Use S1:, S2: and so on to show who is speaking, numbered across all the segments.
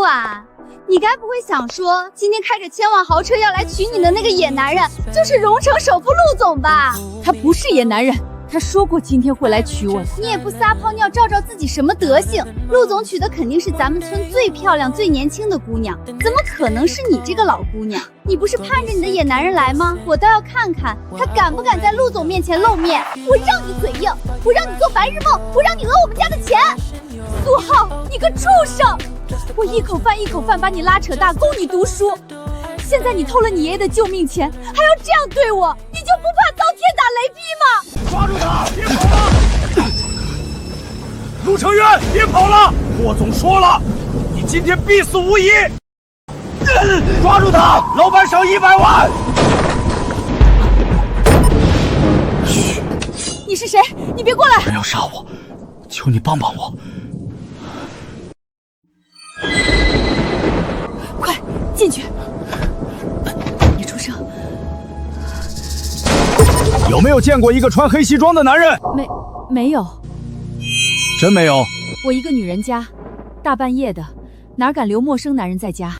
S1: 婉，你该不会想说，今天开着千万豪车要来娶你的那个野男人，就是荣城首富陆总吧？
S2: 他不是野男人，他说过今天会来娶我的。
S1: 你也不撒泡尿照照自己什么德行？陆总娶的肯定是咱们村最漂亮、最年轻的姑娘，怎么可能是你这个老姑娘？你不是盼着你的野男人来吗？我倒要看看他敢不敢在陆总面前露面。我让你嘴硬，我让你做白日梦，我让你讹我们家的钱。苏浩，你个畜生！我一口饭一口饭把你拉扯大，供你读书。现在你偷了你爷爷的救命钱，还要这样对我，你就不怕遭天打雷劈吗？
S3: 抓住他，别跑了！陆成渊，别跑了！霍总说了，你今天必死无疑。抓住他，老板赏100万。
S2: 嘘，你是谁？你别过来！
S3: 人要杀我，求你帮帮我。
S2: 快进去！别出声。
S3: 有没有见过一个穿黑西装的男人？
S2: 没有。
S3: 真没有？
S2: 我一个女人家，大半夜的，哪敢留陌生男人在家？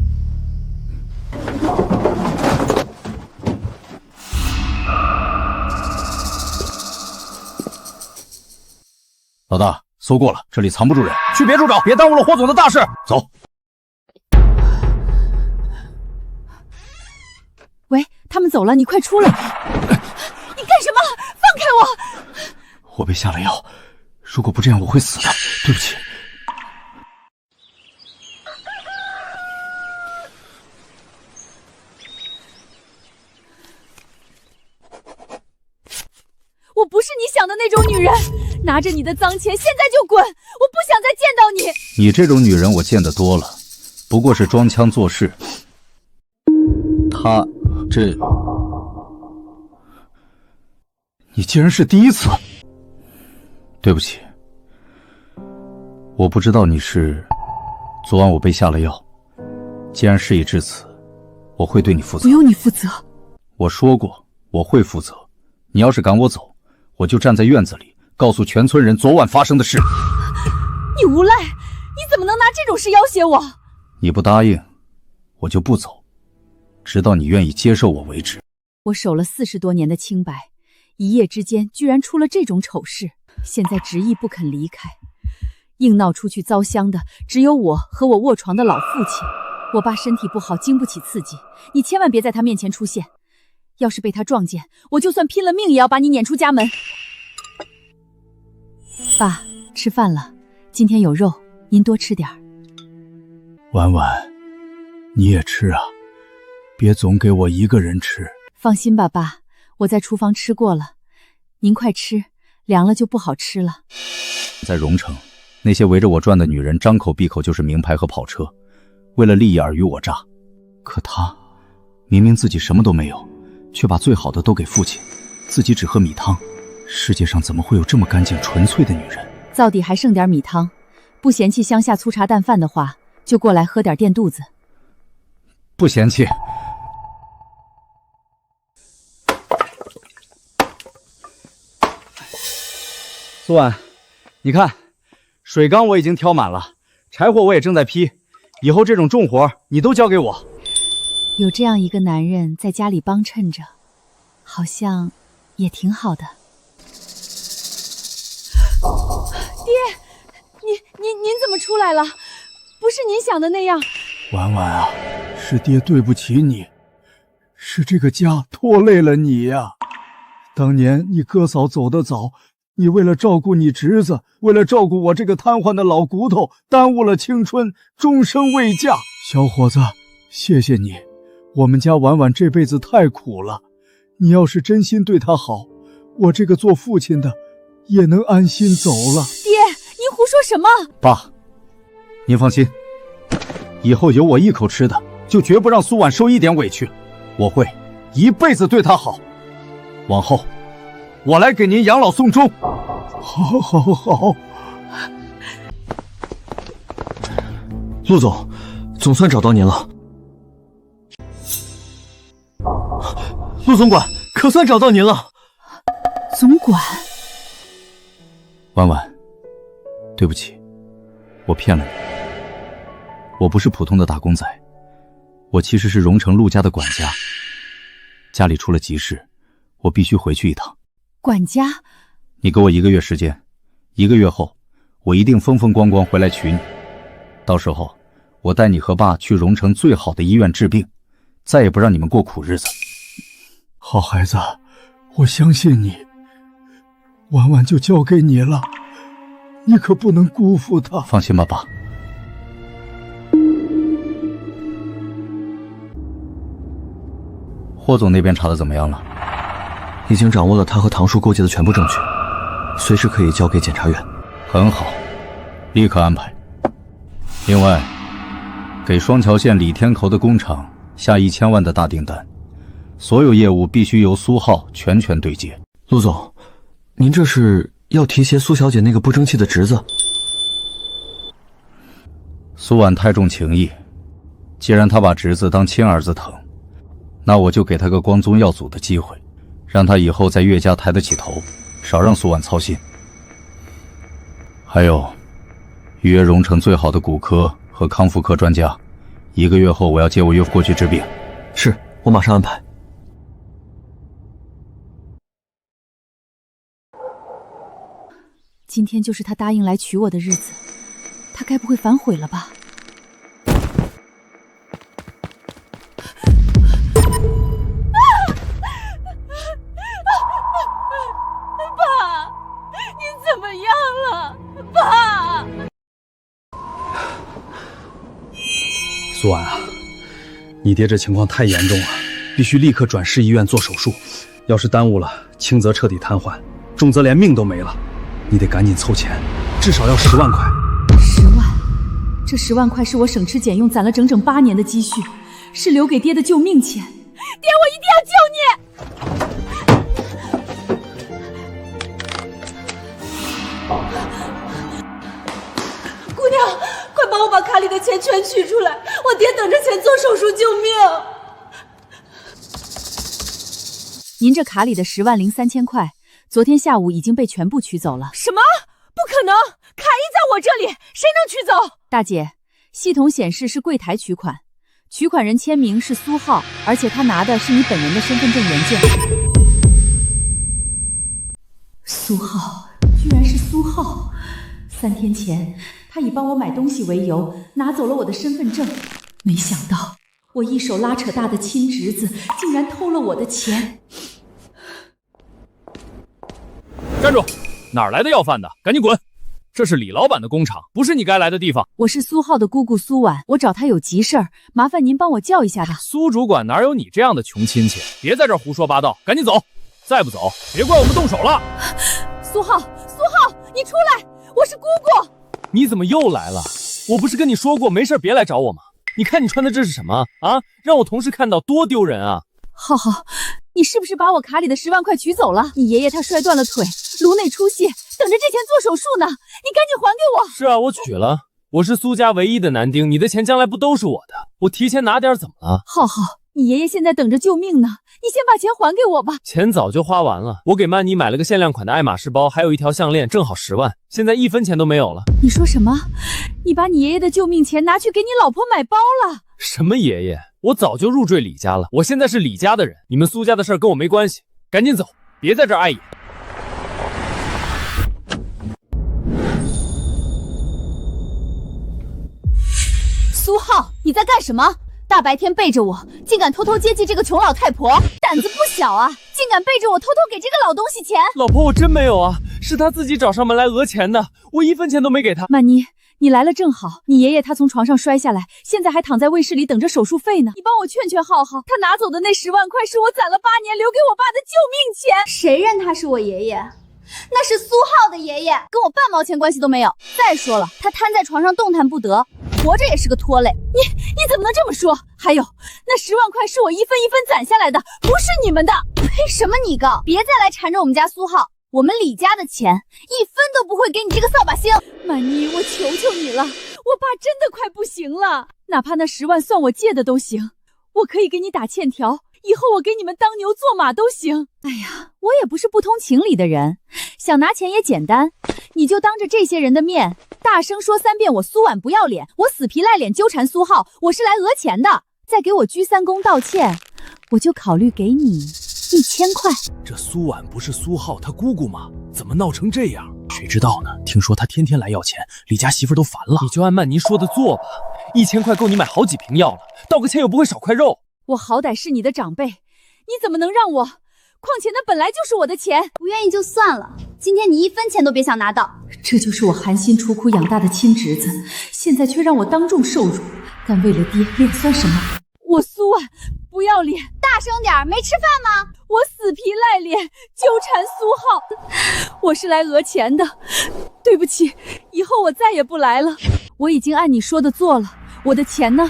S3: 老大，搜过了，这里藏不住人，去别处找，别耽误了霍总的大事。走。
S2: 喂，他们走了，你快出来！你干什么？放开我！
S3: 我被下了药，如果不这样，我会死的。对不起。
S2: 我不是你想的那种女人，拿着你的脏钱，现在就滚！我不想再见到你。
S3: 你这种女人我见得多了，不过是装腔作势。你竟然是第一次。对不起，我不知道你是。昨晚我被下了药，既然事已至此，我会对你负责。
S2: 不用你负责。
S3: 我说过我会负责，你要是赶我走，我就站在院子里告诉全村人昨晚发生的事。
S2: 你无赖，你怎么能拿这种事要挟我？
S3: 你不答应，我就不走，直到你愿意接受我为止。
S2: 我守了40多年的清白，一夜之间居然出了这种丑事，现在执意不肯离开，硬闹出去遭殃的只有我和我卧床的老父亲。我爸身体不好，经不起刺激，你千万别在他面前出现，要是被他撞见，我就算拼了命也要把你撵出家门。爸，吃饭了，今天有肉，您多吃点儿。
S3: 婉婉，你也吃啊，别总给我一个人吃。
S2: 放心吧，爸，我在厨房吃过了，您快吃，凉了就不好吃了。
S3: 在荣城，那些围着我转的女人张口闭口就是名牌和跑车，为了利益尔虞我诈。可她明明自己什么都没有，却把最好的都给父亲，自己只喝米汤。世界上怎么会有这么干净纯粹的女人？
S2: 灶底还剩点米汤，不嫌弃乡下粗茶淡饭的话，就过来喝点垫肚子。
S3: 不嫌弃。苏婉，你看，水缸我已经挑满了，柴火我也正在劈，以后这种重活你都交给我。
S2: 有这样一个男人在家里帮衬着，好像也挺好的。爹，您怎么出来了？不是您想的那样。
S4: 婉婉啊，是爹对不起你，是这个家拖累了你呀。当年你哥嫂走得早，你为了照顾你侄子，为了照顾我这个瘫痪的老骨头，耽误了青春，终生未嫁。小伙子，谢谢你，我们家婉婉这辈子太苦了，你要是真心对她好，我这个做父亲的也能安心走了。
S2: 爹，您胡说什么？
S3: 爸，您放心，以后有我一口吃的，就绝不让苏婉受一点委屈，我会一辈子对她好。往后我来给您养老送终。
S4: 好好好。
S5: 陆总，总算找到您了。陆总管，可算找到您了。
S2: 总管。
S3: 婉婉，对不起，我骗了你。我不是普通的打工仔，我其实是荣城陆家的管家。家里出了急事，我必须回去一趟。
S2: 管家，
S3: 你给我1个月时间，1个月后，我一定风风光光回来娶你。到时候，我带你和爸去荣城最好的医院治病，再也不让你们过苦日子。
S4: 好孩子，我相信你，婉婉就交给你了，你可不能辜负她。
S3: 放心吧，爸。霍总那边查的怎么样了？
S5: 已经掌握了他和唐叔勾结的全部证据，随时可以交给检察院。
S3: 很好，立刻安排。另外，给双桥县李天侯的工厂下1000万的大订单，所有业务必须由苏浩全权对接。
S5: 陆总，您这是要提携苏小姐那个不争气的侄子？
S3: 苏婉太重情义，既然他把侄子当亲儿子疼，那我就给他个光宗耀祖的机会，让他以后在岳家抬得起头，少让苏婉操心。还有，预约荣城最好的骨科和康复科专家，1个月后我要接我岳父过去治病。
S5: 是，我马上安排。
S2: 今天就是他答应来娶我的日子，他该不会反悔了吧？
S1: 爸，你怎么样了？爸！
S6: 苏婉啊，你爹这情况太严重了，必须立刻转市医院做手术。要是耽误了，轻则彻底瘫痪，重则连命都没了。你得赶紧凑钱，至少要10万块。
S2: 10万，这10万块是我省吃俭用攒了整整8年的积蓄，是留给爹的救命钱。
S1: 爹，我一定要救你！
S7: 姑娘，快帮我把卡里的钱全取出来，我爹等着钱做手术救命。
S2: 您这卡里的10万零3000块，昨天下午已经被全部取走了。
S7: 什么？不可能！卡一在我这里，谁能取走？
S2: 大姐，系统显示是柜台取款，取款人签名是苏浩，而且他拿的是你本人的身份证原件。苏浩，居然是苏浩！3天前，他以帮我买东西为由，拿走了我的身份证。没想到，我一手拉扯大的亲侄子，竟然偷了我的钱。
S8: 站住！哪儿来的要饭的？赶紧滚！这是李老板的工厂，不是你该来的地方。
S2: 我是苏浩的姑姑苏婉，我找他有急事儿，麻烦您帮我叫一下他。
S8: 苏主管哪有你这样的穷亲戚？别在这儿胡说八道，赶紧走！再不走，别怪我们动手了。
S7: 苏浩，你出来！我是姑姑。
S8: 你怎么又来了？我不是跟你说过没事别来找我吗？你看你穿的这是什么啊？让我同事看到多丢人啊！
S2: 浩浩，你是不是把我卡里的10万块取走了？你爷爷他摔断了腿，颅内出血，等着这钱做手术呢，你赶紧还给我。
S8: 是啊，我取了，我是苏家唯一的男丁，你的钱将来不都是我的？我提前拿点怎么了？
S2: 浩浩，你爷爷现在等着救命呢，你先把钱还给我吧。
S8: 钱早就花完了，我给曼妮买了个限量款的爱马仕包，还有一条项链，正好10万，现在1分钱都没有了。
S2: 你说什么？你把你爷爷的救命钱拿去给你老婆买包了？
S8: 什么爷爷？我早就入赘李家了，我现在是李家的人，你们苏家的事儿跟我没关系，赶紧走，别在这儿碍眼。
S1: 苏浩，你在干什么？大白天背着我，竟敢偷偷接济这个穷老太婆，胆子不小啊！竟敢背着我偷偷给这个老东西钱。
S8: 老婆，我真没有啊，是他自己找上门来讹钱的，我1分钱都没给他。
S2: 曼妮，你来了正好，你爷爷他从床上摔下来，现在还躺在卫室里等着手术费呢。你帮我劝劝浩浩，他拿走的那10万块是我攒了8年留给我爸的救命钱。
S1: 谁认他是我爷爷？那是苏浩的爷爷，跟我半毛钱关系都没有。再说了，他瘫在床上动弹不得，活着也是个拖累。你怎么能这么说？还有，那10万块是我一分一分攒下来的，不是你们的。呸！什么你告？别再来缠着我们家苏浩，我们李家的钱1分都不会给你这个扫把星。
S2: 曼妮，我求求你了，我爸真的快不行了，哪怕那10万算我借的都行，我可以给你打欠条，以后我给你们当牛做马都行。哎呀，我也不是不通情理的人，想拿钱也简单，你就当着这些人的面，大声说3遍我苏婉不要脸，我死皮赖脸纠缠苏浩，我是来讹钱的，再给我鞠3躬道歉，我就考虑给你1000块。
S8: 这苏婉不是苏浩他姑姑吗？怎么闹成这样？谁知道呢？听说他天天来要钱，李家媳妇都烦了。你就按曼妮说的做吧，1000块够你买好几瓶药了，道个歉又不会少块肉。
S2: 我好歹是你的长辈，你怎么能让我？况且那本来就是我的钱，
S1: 不愿意就算了，今天你1分钱都别想拿到。
S2: 这就是我含辛茹苦养大的亲侄子，现在却让我当众受辱，敢为了爹脸算什么？我苏婉不要脸，
S1: 大声点，没吃饭吗？
S2: 我死皮赖脸纠缠苏浩，我是来讹钱的，对不起，以后我再也不来了。我已经按你说的做了，我的钱呢？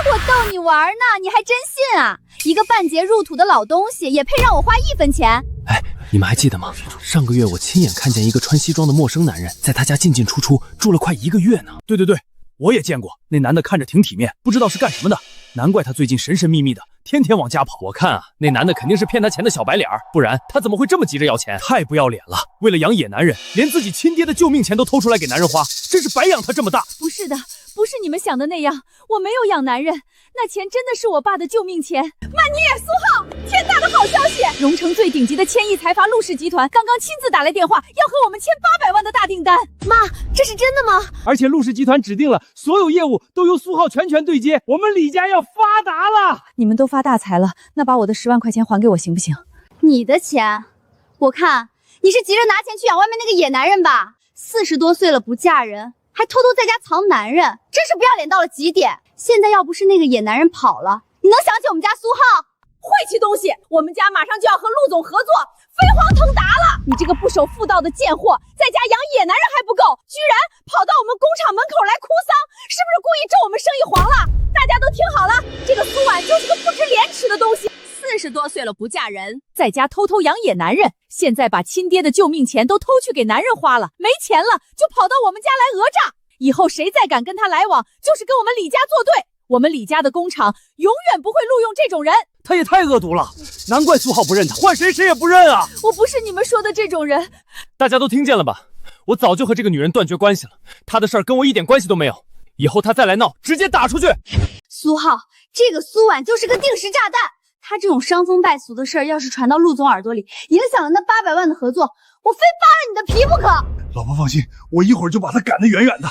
S1: 我逗你玩呢，你还真信啊？一个半截入土的老东西，也配让我花1分钱？
S8: 哎，你们还记得吗？上个月我亲眼看见一个穿西装的陌生男人在他家进进出出，住了快1个月呢。
S6: 对对对，我也见过，那男的看着挺体面，不知道是干什么的，难怪他最近神神秘秘的，天天往家跑。
S8: 我看啊，那男的肯定是骗他钱的小白脸，不然他怎么会这么急着要钱？
S6: 太不要脸了！为了养野男人，连自己亲爹的救命钱都偷出来给男人花，真是白养他这么大。
S2: 不是的，不是你们想的那样，我没有养男人，那钱真的是我爸的救命钱。曼妮、苏浩，天大的好消息！荣城最顶级的千亿财阀陆氏集团刚刚亲自打来电话，要和我们签800万的大订单。
S1: 妈，这是真的吗？
S6: 而且陆氏集团指定了所有业务都由苏浩全权对接，我们李家要发达了！
S2: 你们都发大财了，那把我的10万块钱还给我行不行？
S1: 你的钱？我看你是急着拿钱去养外面那个野男人吧？40多岁了不嫁人，还偷偷在家藏男人，真是不要脸到了极点。现在要不是那个野男人跑了，你能想起我们家苏浩？
S7: 晦气东西！我们家马上就要和陆总合作，飞黄腾达了！
S2: 你这个不守妇道的贱货，在家养野男人还不够，居然跑到我们工厂门口来哭丧，是不是故意咒我们生意黄了？大家都听好了，这个苏婉就是个不知廉耻的东西，40多岁了不嫁人，在家偷偷养野男人，现在把亲爹的救命钱都偷去给男人花了，没钱了就跑到我们家来讹诈。以后谁再敢跟他来往，就是跟我们李家作对。我们李家的工厂永远不会录用这种人。
S6: 他也太恶毒了，难怪苏浩不认他，换谁谁也不认啊！
S2: 我不是你们说的这种人。
S8: 大家都听见了吧？我早就和这个女人断绝关系了，她的事儿跟我一点关系都没有。以后她再来闹，直接打出去。
S1: 苏浩，这个苏婉就是个定时炸弹。他这种伤风败俗的事儿，要是传到陆总耳朵里，影响了那800万的合作，我非扒了你的皮不可。
S4: 老婆放心，我一会儿就把他赶得远远的。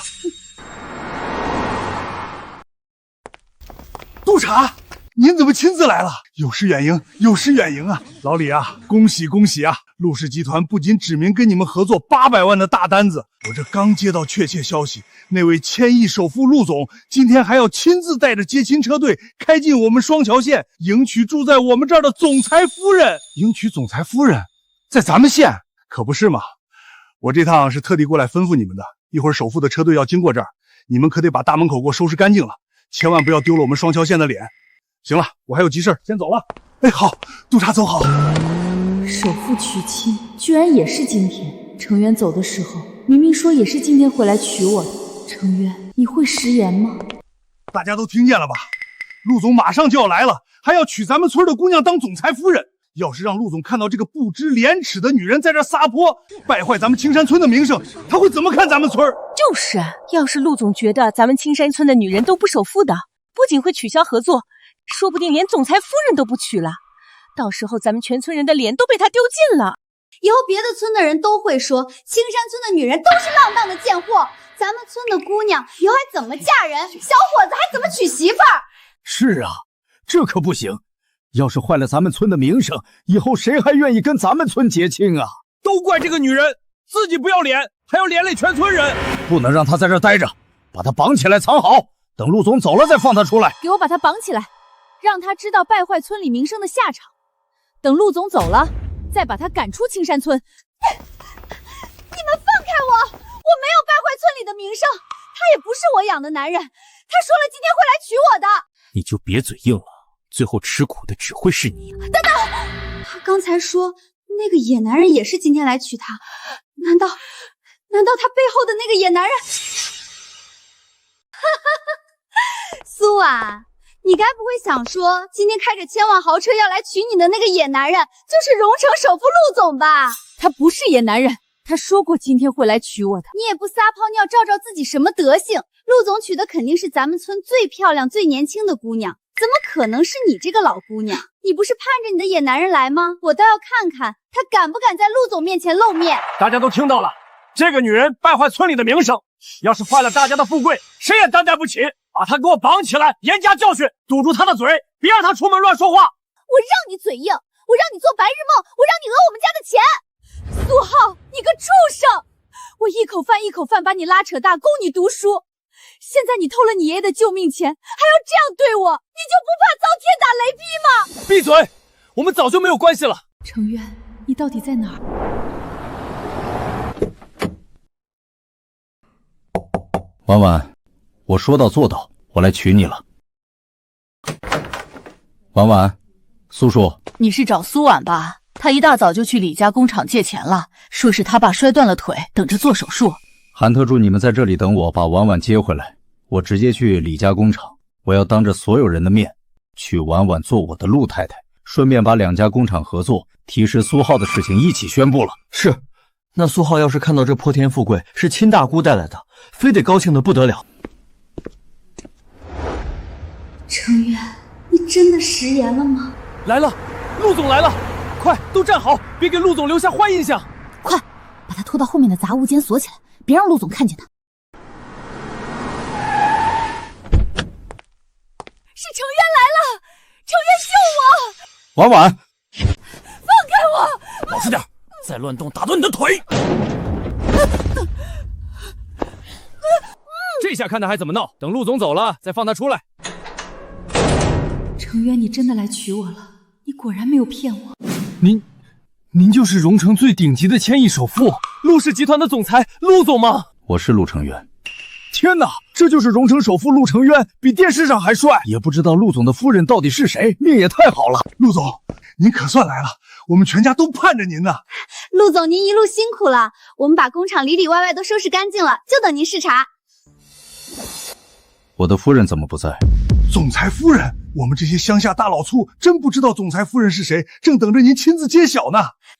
S4: 督察，您怎么亲自来了？有失远迎，有失远迎啊！老李啊，恭喜恭喜啊！陆氏集团不仅指明跟你们合作800万的大单子，我这刚接到确切消息，那位千亿首富陆总今天还要亲自带着接亲车队开进我们双桥县，迎娶住在我们这儿的总裁夫人。迎娶总裁夫人，在咱们县？可不是嘛！我这趟是特地过来吩咐你们的，一会儿首富的车队要经过这儿，你们可得把大门口给我收拾干净了，千万不要丢了我们双桥县的脸。行了，我还有急事，先走了。哎，好，督察走好。
S2: 首富娶亲居然也是今天。程渊走的时候明明说也是今天回来娶我的。程渊，你会食言吗？
S4: 大家都听见了吧？陆总马上就要来了，还要娶咱们村的姑娘当总裁夫人。要是让陆总看到这个不知廉耻的女人在这撒泼，败坏咱们青山村的名声，他会怎么看咱们村？
S7: 就是啊，要是陆总觉得咱们青山村的女人都不守妇道，不仅会取消合作，说不定连总裁夫人都不娶了。到时候咱们全村人的脸都被他丢尽了。
S1: 以后别的村的人都会说，青山村的女人都是浪荡的贱货，咱们村的姑娘以后还怎么嫁人，小伙子还怎么娶媳妇儿？
S4: 是啊，这可不行。要是坏了咱们村的名声，以后谁还愿意跟咱们村结亲啊？
S6: 都怪这个女人，自己不要脸，还要连累全村人。
S4: 不能让她在这儿待着，把她绑起来藏好，等陆总走了再放她出来。
S2: 给我把她绑起来，让她知道败坏村里名声的下场。等陆总走了，再把她赶出青山村。
S1: 你们放开我！我没有败坏村里的名声，他也不是我养的男人。他说了今天会来娶我的。
S8: 你就别嘴硬了，最后吃苦的只会是你。
S1: 等等，他刚才说那个野男人也是今天来娶她，难道他背后的那个野男人？苏婉，你该不会想说，今天开着千万豪车要来娶你的那个野男人，就是荣城首富陆总吧？
S2: 他不是野男人，他说过今天会来娶我的。
S1: 你也不撒泡尿照照自己什么德行？陆总娶的肯定是咱们村最漂亮、最年轻的姑娘，怎么可能是你这个老姑娘？你不是盼着你的野男人来吗？我倒要看看他敢不敢在陆总面前露面。
S9: 大家都听到了，这个女人败坏村里的名声，要是坏了大家的富贵，谁也担待不起。把她给我绑起来，严加教训，堵住她的嘴，别让她出门乱说话。
S1: 我让你嘴硬，我让你做白日梦，我让你讹我们家的钱。苏浩，你个畜生！我一口饭一口饭把你拉扯大，供你读书。现在你偷了你爷爷的救命钱，还要这样对我，你就不怕遭天打雷劈吗？
S8: 闭嘴！我们早就没有关系了。
S2: 程渊，你到底在哪儿？
S3: 婉婉，我说到做到，我来娶你了。婉婉，苏叔，
S10: 你是找苏婉吧？她一大早就去李家工厂借钱了，说是她爸摔断了腿，等着做手术。
S3: 韩特助，你们在这里等我，把婉婉接回来，我直接去李家工厂，我要当着所有人的面娶婉婉做我的陆太太，顺便把2家工厂合作提示苏浩的事情一起宣布了。
S5: 是，那苏浩要是看到这泼天富贵是亲大姑带来的，非得高兴的不得了。
S1: 程渊，你真的食言了吗？
S8: 来了，陆总来了，快都站好，别给陆总留下坏印象。
S10: 快，把他拖到后面的杂物间锁起来，别让陆总看见他。
S1: 是程渊来了，程渊救我！
S3: 婉婉，
S1: 放开我！
S8: 老实点，再乱动打断你的腿。这下看他还怎么闹，等陆总走了再放他出来。
S2: 程渊，你真的来娶我了，你果然没有骗我。
S8: 您就是荣城最顶级的千亿首富，陆氏集团的总裁陆总吗？
S3: 我是陆程渊。
S4: 天哪，这就是荣城首富陆程渊，比电视上还帅。也不知道陆总的夫人到底是谁，命也太好了。
S11: 陆总，您可算来了，我们全家都盼着您呢。
S1: 陆总，您一路辛苦了，我们把工厂里里外外都收拾干净了，就等您视察。
S3: 我的夫人怎么不在？
S11: 总裁夫人，我们这些乡下大老粗真不知道总裁夫人是谁，正等着您亲自揭晓呢。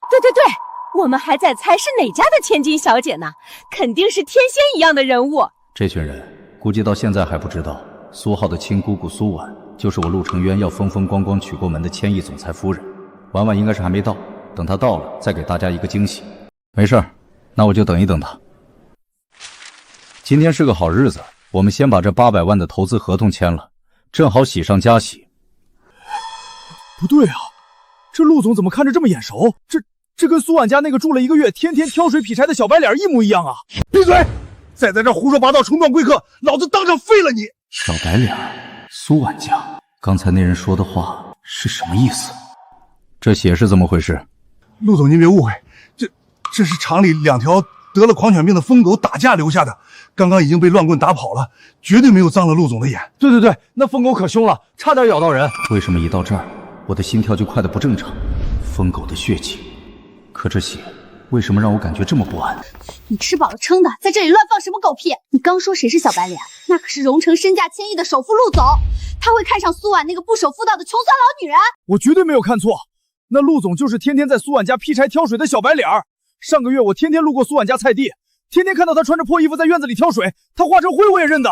S7: 对，我们还在猜是哪家的千金小姐呢，肯定是天仙一样的人物。
S3: 这群人估计到现在还不知道，苏浩的亲姑姑苏婉就是我陆程渊要风风光光娶过门的千亿总裁夫人。婉婉应该是还没到，等她到了再给大家一个惊喜。没事儿，那我就等一等她。今天是个好日子，我们先把这800万的投资合同签了，正好喜上加喜。
S4: 不对啊，这陆总怎么看着这么眼熟？这跟苏婉家那个住了1个月天天挑水劈柴的小白脸一模一样啊！
S11: 闭嘴！再在这胡说八道冲撞贵客，老子当场废了你！
S3: 小白脸，苏婉家，刚才那人说的话是什么意思？这血是怎么回事？
S11: 陆总您别误会，这是厂里2条得了狂犬病的疯狗打架留下的，刚刚已经被乱棍打跑了，绝对没有脏了陆总的眼。
S4: 对，那疯狗可凶了，差点咬到人。
S3: 为什么一到这儿，我的心跳就快得不正常？疯狗的血气，可这血为什么让我感觉这么不安？
S1: 你吃饱了撑的，在这里乱放什么狗屁？你刚说谁是小白脸？那可是荣城身价千亿的首富陆总，他会看上苏婉那个不守妇道的穷酸老女人？
S4: 我绝对没有看错，那陆总就是天天在苏婉家劈柴挑水的小白脸。上个月我天天路过苏婉家菜地，天天看到他穿着破衣服在院子里挑水，他化成灰我也认得。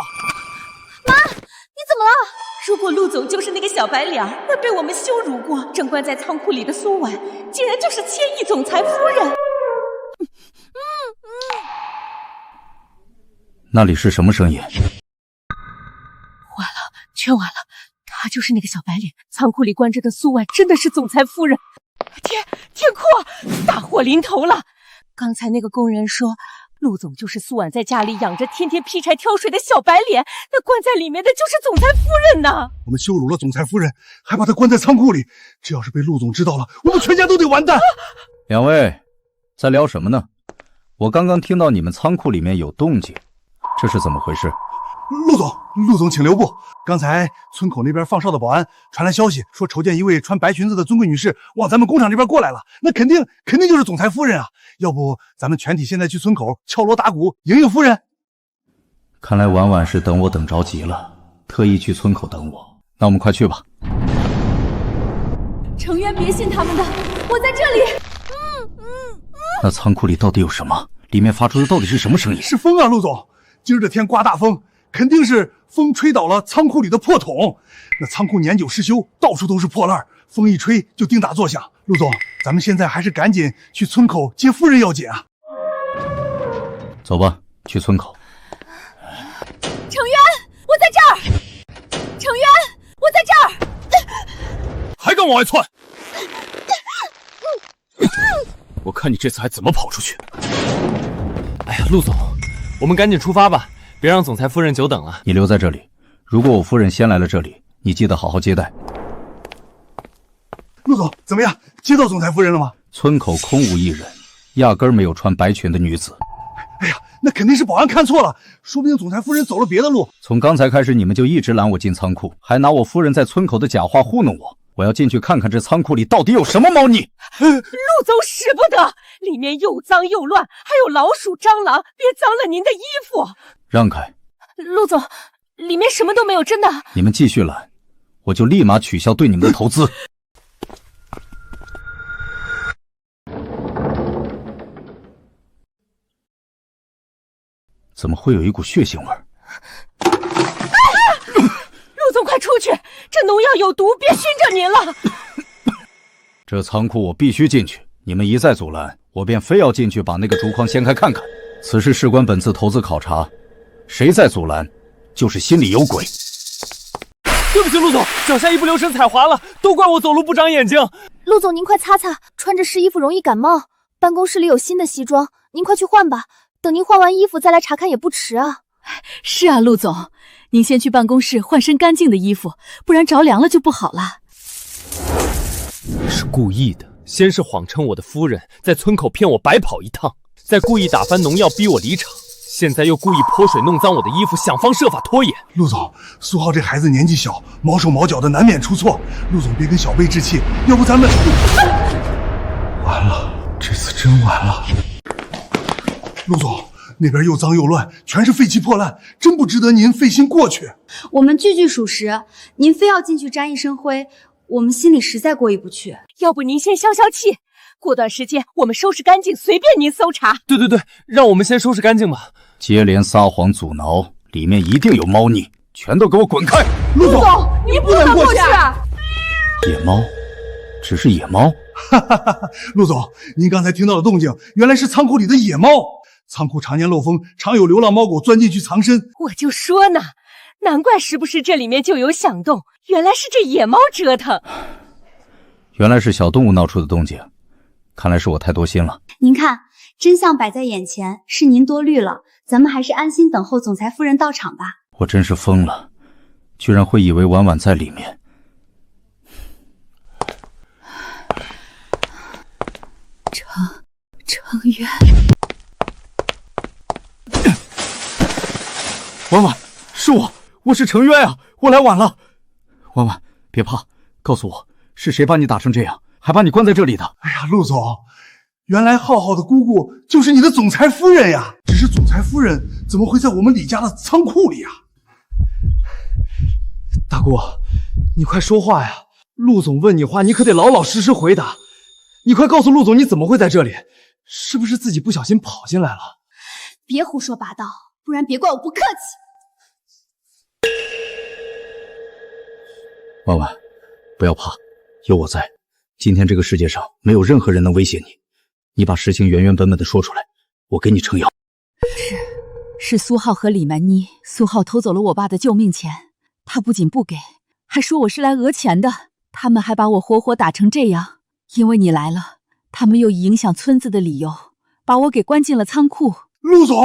S1: 妈，你怎么了？
S7: 如果陆总就是那个小白脸，而被我们羞辱过，正关在仓库里的苏婉，竟然就是千亿总裁夫人。
S3: 那里是什么声音？
S7: 完了，全完了！她就是那个小白脸，仓库里关着的苏婉真的是总裁夫人。天阔，大祸临头了！刚才那个工人说，陆总就是苏婉在家里养着天天劈柴挑水的小白脸，那关在里面的就是总裁夫人呢。
S11: 我们羞辱了总裁夫人，还把她关在仓库里，这要是被陆总知道了，我们全家都得完蛋。
S3: 两位在聊什么呢？我刚刚听到你们仓库里面有动静，这是怎么回事？
S11: 陆总请留步。刚才村口那边放哨的保安传来消息，说瞅见一位穿白裙子的尊贵女士往咱们工厂这边过来了，那肯定就是总裁夫人啊！要不咱们全体现在去村口敲锣打鼓迎迎夫人。
S3: 看来婉婉是等我等着急了，特意去村口等我。那我们快去吧。
S2: 程渊，别信他们的，我在这里。
S3: 那仓库里到底有什么？里面发出的到底是什么声音？
S11: 是风啊，陆总！今儿这天刮大风，肯定是风吹倒了仓库里的破桶。那仓库年久失修，到处都是破烂，风一吹就叮当作响。陆总，咱们现在还是赶紧去村口接夫人要紧啊！
S3: 走吧，去村口。
S2: 程渊，我在这儿！程渊，我在这儿！
S8: 还敢往外窜！我看你这次还怎么跑出去！哎呀，陆总，我们赶紧出发吧，别让总裁夫人久等了。
S3: 你留在这里，如果我夫人先来了这里，你记得好好接待。
S11: 陆总，怎么样？接到总裁夫人了吗？
S3: 村口空无一人，压根儿没有穿白裙的女子。
S11: 哎呀，那肯定是保安看错了，说不定总裁夫人走了别的路。
S3: 从刚才开始，你们就一直拦我进仓库，还拿我夫人在村口的假话糊弄我。我要进去看看这仓库里到底有什么猫腻。
S7: 陆总使不得，里面又脏又乱，还有老鼠、蟑螂，别脏了您的衣服。
S3: 让开！
S7: 陆总，里面什么都没有，真的。
S3: 你们继续拦，我就立马取消对你们的投资。怎么会有一股血腥味？
S7: 陆总，快出去！这农药有毒，别熏着您了。
S3: 这仓库我必须进去，你们一再阻拦，我便非要进去把那个竹筐掀开看看。此事事关本次投资考察，谁再阻拦，就是心里有鬼。
S8: 对不起，陆总，脚下一不留神踩滑了，都怪我走路不长眼睛。
S1: 陆总，您快擦擦，穿着湿衣服容易感冒。办公室里有新的西装，您快去换吧。等您换完衣服再来查看也不迟啊。
S2: 是啊，陆总，您先去办公室换身干净的衣服，不然着凉了就不好了。
S8: 是故意的，先是谎称我的夫人在村口骗我白跑一趟，再故意打翻农药逼我离场，现在又故意泼水弄脏我的衣服，想方设法拖延。
S11: 陆总，苏浩这孩子年纪小，毛手毛脚的，难免出错。陆总别跟小贝置气，要不咱们……完了，这次真完了。陆总，那边又脏又乱，全是废弃破烂，真不值得您费心过去。
S1: 我们句句属实，您非要进去沾一身灰，我们心里实在过意不去。
S7: 要不您先消消气，过段时间我们收拾干净，随便您搜查。
S8: 对，让我们先收拾干净吧。
S3: 接连撒谎阻挠，里面一定有猫腻，全都给我滚开！
S11: 陆总，
S7: 您不能过去啊！
S3: 野猫，只是野猫。
S11: 陆总，您刚才听到的动静，原来是仓库里的野猫。仓库常年漏风，常有流浪猫狗钻进去藏身。
S7: 我就说呢，难怪时不时这里面就有响动，原来是这野猫折腾。
S3: 原来是小动物闹出的动静，看来是我太多心了。
S1: 您看，真相摆在眼前，是您多虑了。咱们还是安心等候总裁夫人到场吧。
S3: 我真是疯了，居然会以为婉婉在里面。
S2: 程渊，
S4: 婉婉，是我是程渊啊，我来晚了。婉婉，别怕，告诉我是谁把你打成这样，还把你关在这里的？
S11: 哎呀，陆总，原来浩浩的姑姑就是你的总裁夫人呀！只是总裁夫人怎么会在我们李家的仓库里啊？
S6: 大姑，你快说话呀！陆总问你话，你可得老老实实回答。你快告诉陆总，你怎么会在这里？是不是自己不小心跑进来了？
S1: 别胡说八道，不然别怪我不客气。
S3: 婉婉，不要怕，有我在。今天这个世界上没有任何人能威胁你。你把事情原原本本的说出来，我给你撑腰。
S2: 是苏浩和李曼妮。苏浩偷走了我爸的救命钱，他不仅不给，还说我是来讹钱的。他们还把我活活打成这样。因为你来了，他们又以影响村子的理由，把我给关进了仓库。
S11: 陆总，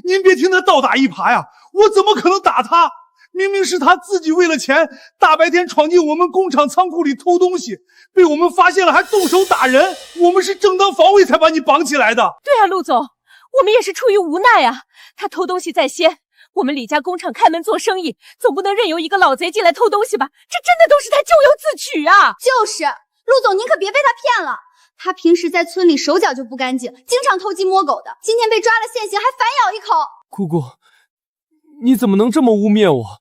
S11: 您别听他倒打一耙呀！我怎么可能打他？明明是他自己为了钱，大白天闯进我们工厂仓库里偷东西，被我们发现了还动手打人。我们是正当防卫才把你绑起来的。
S7: 对啊，陆总，我们也是出于无奈啊。他偷东西在先，我们李家工厂开门做生意，总不能任由一个老贼进来偷东西吧？这真的都是他咎由自取啊！
S1: 就是，陆总，您可别被他骗了。他平时在村里手脚就不干净，经常偷鸡摸狗的。今天被抓了现行，还反咬一口。
S8: 姑姑，你怎么能这么污蔑我？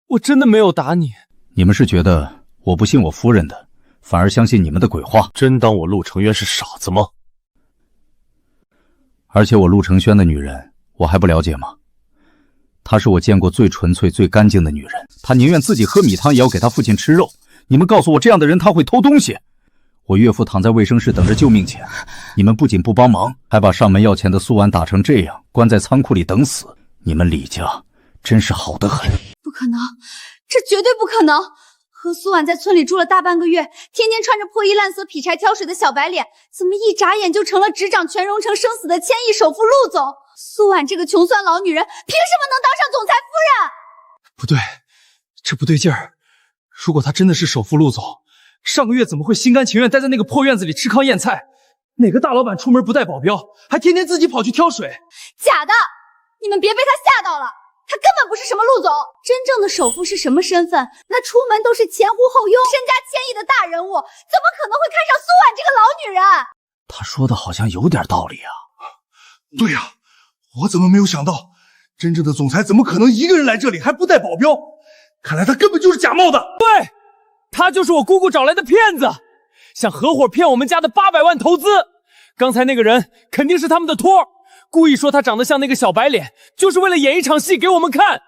S8: 我真的没有打你。
S3: 你们是觉得我不信我夫人的，反而相信你们的鬼话？
S8: 真当我陆承渊是傻子吗？
S3: 而且我陆承轩的女人，我还不了解吗？她是我见过最纯粹、最干净的女人。她宁愿自己喝米汤，也要给她父亲吃肉。你们告诉我，这样的人他会偷东西？我岳父躺在卫生室等着救命钱，你们不仅不帮忙，还把上门要钱的苏婉打成这样，关在仓库里等死。你们李家真是好得很。
S1: 不可能，这绝对不可能！何苏婉在村里住了大半个月，天天穿着破衣烂索劈柴挑水的小白脸，怎么一眨眼就成了执掌全荣城生死的千亿首富陆总？苏婉这个穷酸老女人，凭什么能当上总裁夫人？
S6: 不对，这不对劲儿。如果她真的是首富陆总，上个月怎么会心甘情愿待在那个破院子里吃糠咽菜？哪个大老板出门不带保镖，还天天自己跑去挑水？
S1: 假的！你们别被他吓到了，他根本不是什么陆总。真正的首富是什么身份？那出门都是前呼后拥、身家千亿的大人物，怎么可能会看上苏婉这个老女人？
S3: 他说的好像有点道理啊。
S11: 对呀，我怎么没有想到，真正的总裁怎么可能一个人来这里还不带保镖？看来他根本就是假冒的。
S8: 对，他就是我姑姑找来的骗子，想合伙骗我们家的800万投资。刚才那个人肯定是他们的托，故意说他长得像那个小白脸，就是为了演一场戏给我们看。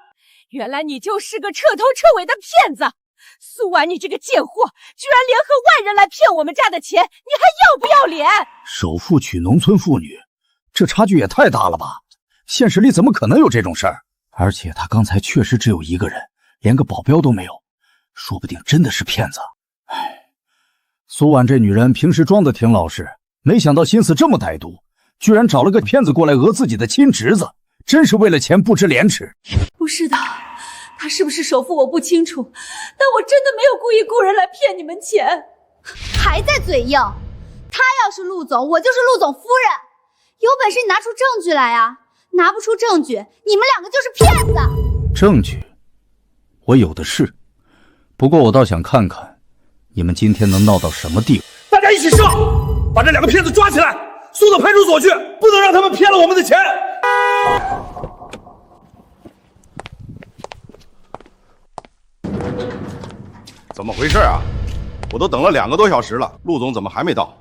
S7: 原来你就是个彻头彻尾的骗子！苏婉，你这个贱货，居然联合外人来骗我们家的钱，你还要不要脸？
S3: 首富娶农村妇女，这差距也太大了吧？现实里怎么可能有这种事儿？而且他刚才确实只有一个人，连个保镖都没有，说不定真的是骗子。唉，苏婉这女人平时装的挺老实，没想到心思这么歹毒，居然找了个骗子过来讹自己的亲侄子，真是为了钱不知廉耻。
S1: 不是的，他是不是首富我不清楚，但我真的没有故意雇人来骗你们钱。还在嘴硬，他要是陆总，我就是陆总夫人。有本事你拿出证据来啊！拿不出证据，你们两个就是骗子。
S3: 证据我有的是，不过我倒想看看你们今天能闹到什么地步。
S9: 大家一起上，把这2个骗子抓起来，送到派出所去，不能让他们骗了我们的钱。
S12: 怎么回事啊？我都等了2个多小时了，陆总怎么还没到？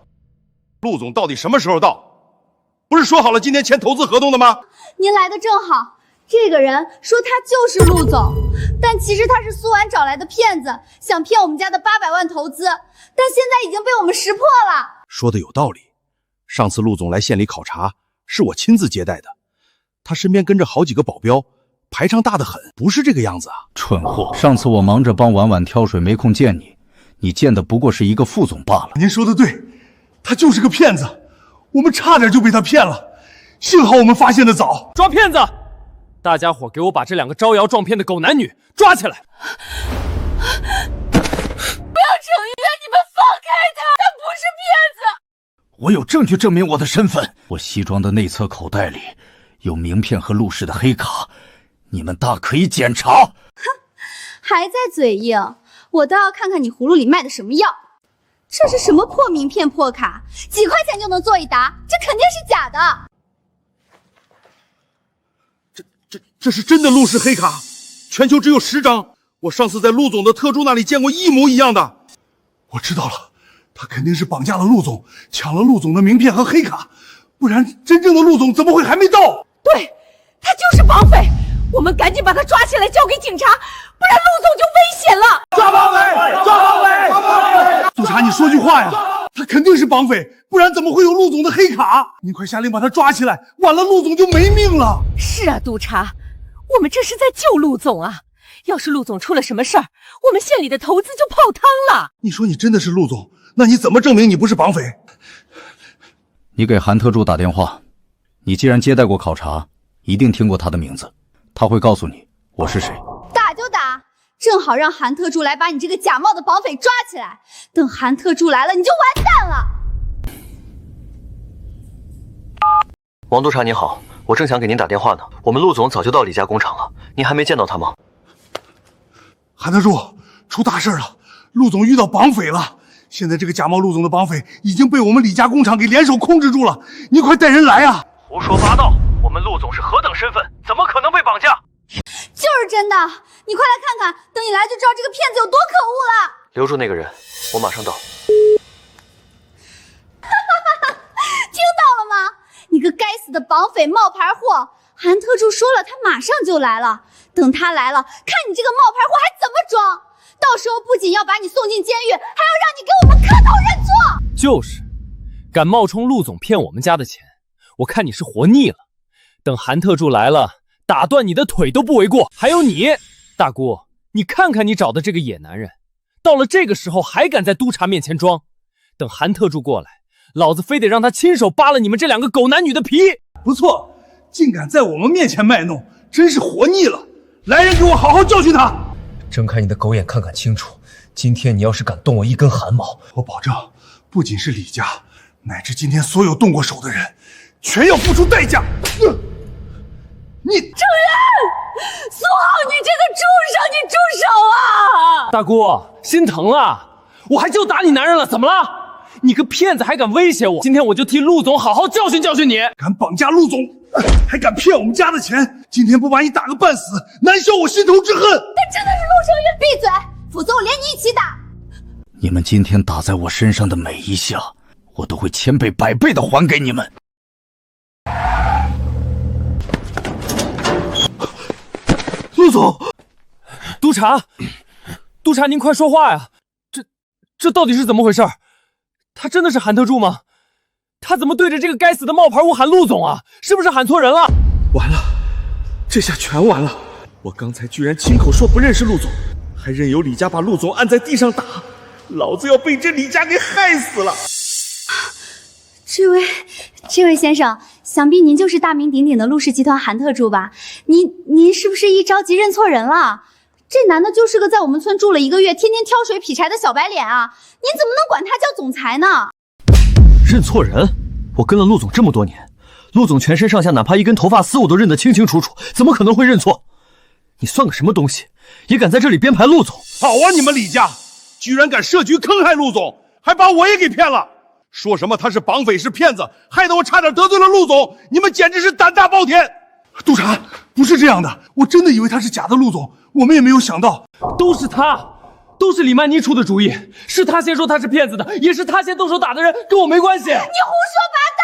S12: 陆总到底什么时候到？不是说好了今天签投资合同的吗？
S1: 您来的正好，这个人说他就是陆总，但其实他是苏婉找来的骗子，想骗我们家的800万投资，但现在已经被我们识破了。
S12: 说的有道理，上次陆总来县里考察，是我亲自接待的，他身边跟着好几个保镖，排场大得很，不是这个样子啊！
S3: 蠢货，上次我忙着帮婉婉挑水，没空见你，你见的不过是一个副总罢了。
S11: 您说的对，他就是个骗子，我们差点就被他骗了，幸好我们发现的早。
S8: 抓骗子！大家伙给我把这2个招摇撞骗的狗男女抓起来！
S7: 不要承认，你们放开他，他不是骗子！
S3: 我有证据证明我的身份，我西装的内侧口袋里有名片和陆氏的黑卡，你们大可以检查。
S1: 哼，还在嘴硬，我倒要看看你葫芦里卖的什么药。这是什么破名片破卡，几块钱就能做一沓，这肯定是假的。
S12: 这是真的陆氏黑卡，全球只有10张，我上次在陆总的特助那里见过一模一样的。
S11: 我知道了，他肯定是绑架了陆总，抢了陆总的名片和黑卡，不然真正的陆总怎么会还没到？
S7: 对，他就是绑匪，我们赶紧把他抓起来交给警察，不然陆总就危险了。
S9: 抓绑匪！抓绑匪！抓绑匪！
S11: 督察，你说句话呀！他肯定是绑匪，不然怎么会有陆总的黑卡？您快下令把他抓起来，晚了陆总就没命了。
S7: 是啊，督察，我们这是在救陆总啊！要是陆总出了什么事儿，我们县里的投资就泡汤了。
S11: 你说你真的是陆总，那你怎么证明你不是绑匪？
S3: 你给韩特助打电话，你既然接待过考察，一定听过他的名字，他会告诉你我是谁。
S1: 打就打，正好让韩特助来把你这个假冒的绑匪抓起来，等韩特助来了你就完蛋了。
S5: 王督察您好，我正想给您打电话呢，我们陆总早就到李家工厂了，您还没见到他吗？
S11: 韩特助，出大事了，陆总遇到绑匪了，现在这个假冒陆总的绑匪已经被我们李家工厂给联手控制住了，您快带人来啊！
S5: 胡说八道，我们陆总是何等身份，怎么可能被绑架？
S1: 就是真的，你快来看看，等你来就知道这个骗子有多可恶了。
S5: 留住那个人，我马上到。
S1: 听到了吗？你个该死的绑匪冒牌货！韩特助说了，他马上就来了。等他来了，看你这个冒牌货还怎么装！到时候不仅要把你送进监狱，还要让你给我们磕头认错。
S8: 就是，敢冒充陆总骗我们家的钱，我看你是活腻了。等韩特助来了，打断你的腿都不为过。还有你，大姑，你看看你找的这个野男人，到了这个时候还敢在督察面前装。等韩特助过来，老子非得让他亲手扒了你们这两个狗男女的皮！
S11: 不错，竟敢在我们面前卖弄，真是活腻了！来人，给我好好教训他！
S13: 睁开你的狗眼，看看清楚，今天你要是敢动我一根汗毛，
S11: 我保证，不仅是李家，乃至今天所有动过手的人，全要付出代价！你
S7: 主任，苏浩，你这个畜生，你住手啊！
S8: 大姑，心疼了，我还就打你男人了，怎么了？你个骗子还敢威胁我！今天我就替陆总好好教训教训你！
S11: 敢绑架陆总，还敢骗我们家的钱！今天不把你打个半死，难消我心头之恨！
S1: 他真的是陆成云！闭嘴，否则我连你一起打！
S3: 你们今天打在我身上的每一下，我都会千倍百倍的还给你们！
S11: 陆总，
S8: 督察，您快说话呀！这到底是怎么回事？他真的是韩特助吗？他怎么对着这个该死的冒牌货喊陆总啊？是不是喊错人了？
S6: 完了，这下全完了！我刚才居然亲口说不认识陆总，还任由李家把陆总按在地上打，老子要被这李家给害死了！
S1: 这位先生，想必您就是大名鼎鼎的陆氏集团韩特助吧？您是不是一着急认错人了？这男的就是个在我们村住了1个月，天天挑水劈柴的小白脸啊！您怎么能管他叫总裁呢？
S5: 认错人？我跟了陆总这么多年，陆总全身上下哪怕一根头发丝我都认得清清楚楚，怎么可能会认错？你算个什么东西，也敢在这里编排陆总？
S12: 好啊，你们李家居然敢设局坑害陆总，还把我也给骗了！说什么他是绑匪是骗子，害得我差点得罪了陆总，你们简直是胆大包天！
S11: 督察，不是这样的，我真的以为他是假的陆总，我们也没有想到，
S8: 都是他，都是李曼妮出的主意，是他先说他是骗子的，也是他先动手打的人，跟我没关系。你胡说
S1: 八道，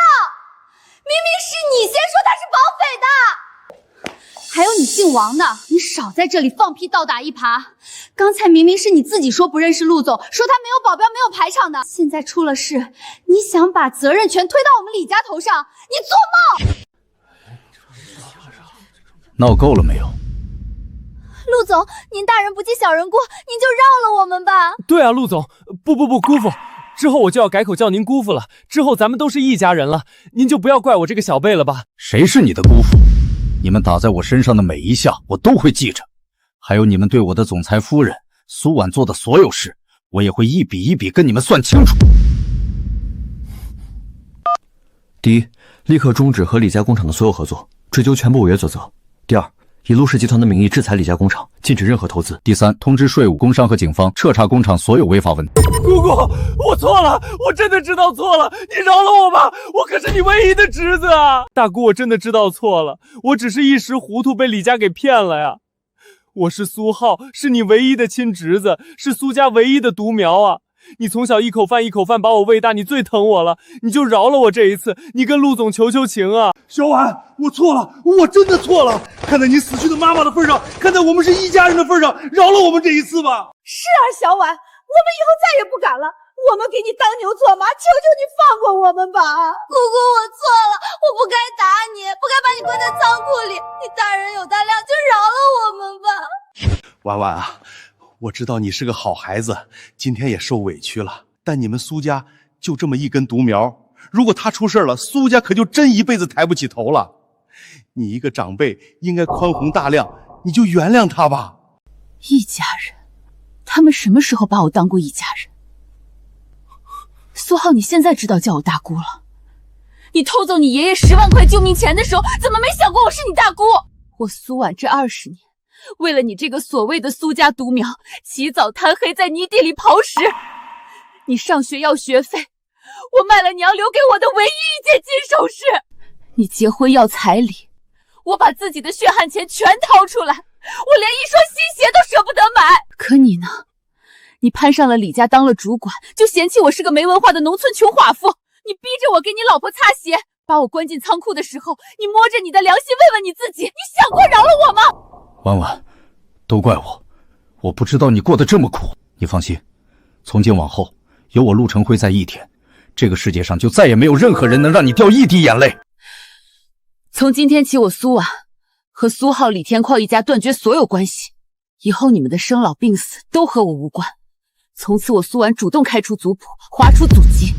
S1: 明明是你先说他是绑匪的。还有你姓王的，你少在这里放屁倒打一耙。刚才明明是你自己说不认识陆总，说他没有保镖没有排场的，现在出了事，你想把责任全推到我们李家头上，你做梦！
S3: 闹够了没有？
S1: 陆总，您大人不计小人过，您就让了我们吧。
S8: 对啊，陆总，不，姑父，之后我就要改口叫您姑父了，之后咱们都是一家人了，您就不要怪我这个小辈了吧。
S3: 谁是你的姑父？你们打在我身上的每一下，我都会记着。还有你们对我的总裁夫人苏婉做的所有事，我也会一笔一笔跟你们算清楚。
S5: 第一，立刻终止和李家工厂的所有合作，追究全部违约责责。第二，以陆氏集团的名义制裁李家工厂，禁止任何投资。第三，通知税务、工商和警方彻查工厂所有违法问题。
S8: 姑姑，我错了，我真的知道错了，你饶了我吧，我可是你唯一的侄子啊！大姑，我真的知道错了，我只是一时糊涂被李家给骗了呀。我是苏浩，是你唯一的亲侄子，是苏家唯一的独苗啊！你从小一口饭一口饭把我喂大，你最疼我了，你就饶了我这一次，你跟陆总求求情啊！
S11: 小婉，我错了，我真的错了。看在你死去的妈妈的份上，看在我们是一家人的份上，饶了我们这一次吧。
S7: 是啊，小婉，我们以后再也不敢了。我们给你当牛做马，求求你放过我们吧！
S1: 姑姑，我错了，我不该打你，不该把你关在仓库里。你大人有大量，就饶了我们吧。
S11: 婉婉啊，我知道你是个好孩子，今天也受委屈了。但你们苏家就这么一根独苗，如果他出事了，苏家可就真一辈子抬不起头了。你一个长辈应该宽宏大量，你就原谅他吧。
S2: 一家人？他们什么时候把我当过一家人？苏浩，你现在知道叫我大姑了。你偷走你爷爷10万块救命钱的时候，怎么没想过我是你大姑？我苏婉这20年，为了你这个所谓的苏家独苗，起早贪黑在泥地里刨食。你上学要学费，我卖了娘留给我的唯一一件金首饰；你结婚要彩礼，
S10: 我把自己的血汗钱全掏出来，我连一双新鞋都舍不得买。可你呢？你攀上了李家当了主管，就嫌弃我是个没文化的农村穷寡妇。你逼着我给你老婆擦鞋，把我关进仓库的时候，你摸着你的良心问问你自己，你想过饶了我吗？
S3: 婉婉，都怪我不知道你过得这么苦。你放心，从今往后有我陆成辉在一天，这个世界上就再也没有任何人能让你掉一滴眼泪。
S10: 从今天起，我苏婉和苏浩、李天矿一家断绝所有关系，以后你们的生老病死都和我无关。从此我苏婉主动开除族谱，划除祖籍。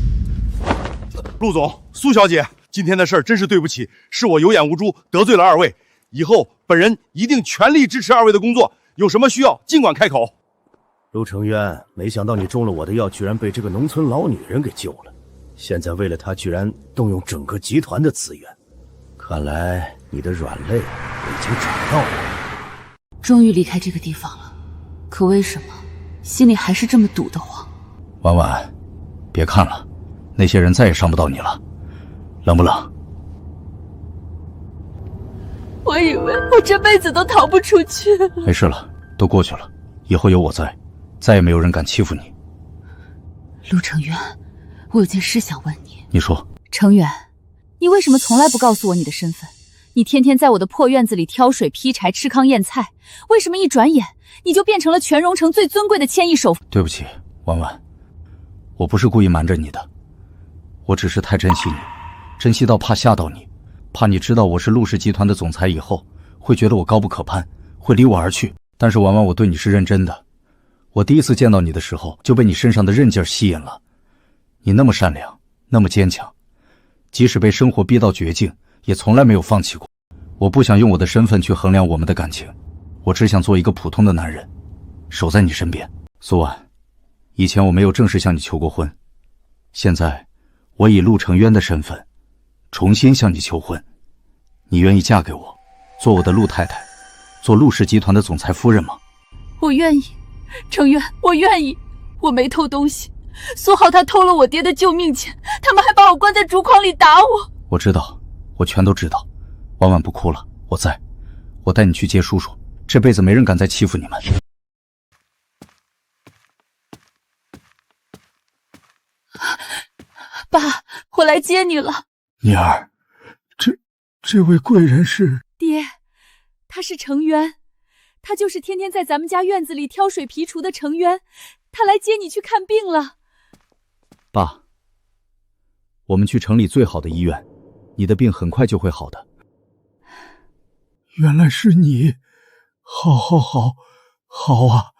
S12: 陆总，苏小姐，今天的事儿真是对不起，是我有眼无珠，得罪了二位。以后本人一定全力支持二位的工作，有什么需要尽管开口。
S14: 陆成渊，没想到你中了我的药，居然被这个农村老女人给救了。现在为了她，居然动用整个集团的资源。看来你的软肋我已经找到了。
S10: 终于离开这个地方了，可为什么心里还是这么堵得慌？
S3: 婉婉，别看了，那些人再也伤不到你了，冷不冷？
S10: 我以为我这辈子都逃不出去了。
S3: 没事了，都过去了，以后有我在，再也没有人敢欺负你。
S10: 陆成渊，我有件事想问你。
S3: 你说。
S2: 成渊，你为什么从来不告诉我你的身份？你天天在我的破院子里挑水劈柴吃糠咽菜，为什么一转眼你就变成了全荣城最尊贵的千亿首富？
S3: 对不起，婉婉，我不是故意瞒着你的，我只是太珍惜你，珍惜到怕吓到你，怕你知道我是陆氏集团的总裁以后会觉得我高不可攀，会离我而去。但是婉婉，我对你是认真的，我第一次见到你的时候就被你身上的韧劲吸引了。你那么善良，那么坚强，即使被生活逼到绝境，也从来没有放弃过。我不想用我的身份去衡量我们的感情，我只想做一个普通的男人，守在你身边。苏婉，以前我没有正式向你求过婚，现在我以陆成渊的身份重新向你求婚，你愿意嫁给我，做我的陆太太，做陆氏集团的总裁夫人吗？
S10: 我愿意，成渊，我愿意。我没偷东西，苏浩他偷了我爹的救命钱，他们还把我关在竹筐里打我。
S3: 我知道，我全都知道。婉婉不哭了，我在，我带你去接叔叔，这辈子没人敢再欺负你们。
S10: 爸，我来接你了。
S4: 妮儿，这位贵人是？
S2: 爹，他是成渊，他就是天天在咱们家院子里挑水劈锄的成渊，他来接你去看病了。
S3: 爸，我们去城里最好的医院，你的病很快就会好的。
S4: 原来是你，好啊，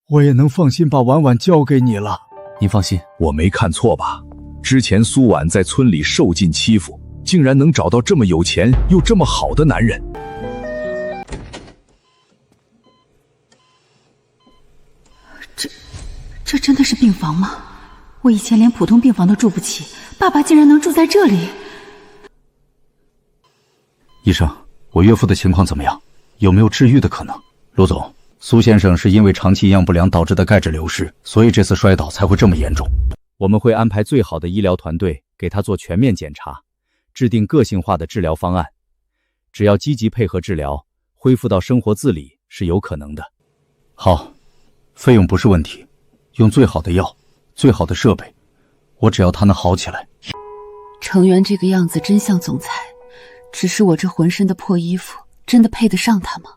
S4: 我也能放心把婉婉交给你了。
S3: 您放心，
S15: 我没看错吧？之前苏婉在村里受尽欺负，竟然能找到这么有钱又这么好的男人。
S10: 这真的是病房吗？我以前连普通病房都住不起，爸爸竟然能住在这里。
S3: 医生，我岳父的情况怎么样？有没有治愈的可能？陆总，苏先生是因为长期营养不良导致的钙质流失，所以这次摔倒才会这么严重。我们会安排最好的医疗团队给他做全面检查，制定个性化的治疗方案。只要积极配合治疗，恢复到生活自理是有可能的。好，费用不是问题，用最好的药，最好的设备，我只要他能好起来。
S10: 成渊这个样子真像总裁，只是我这浑身的破衣服真的配得上他吗？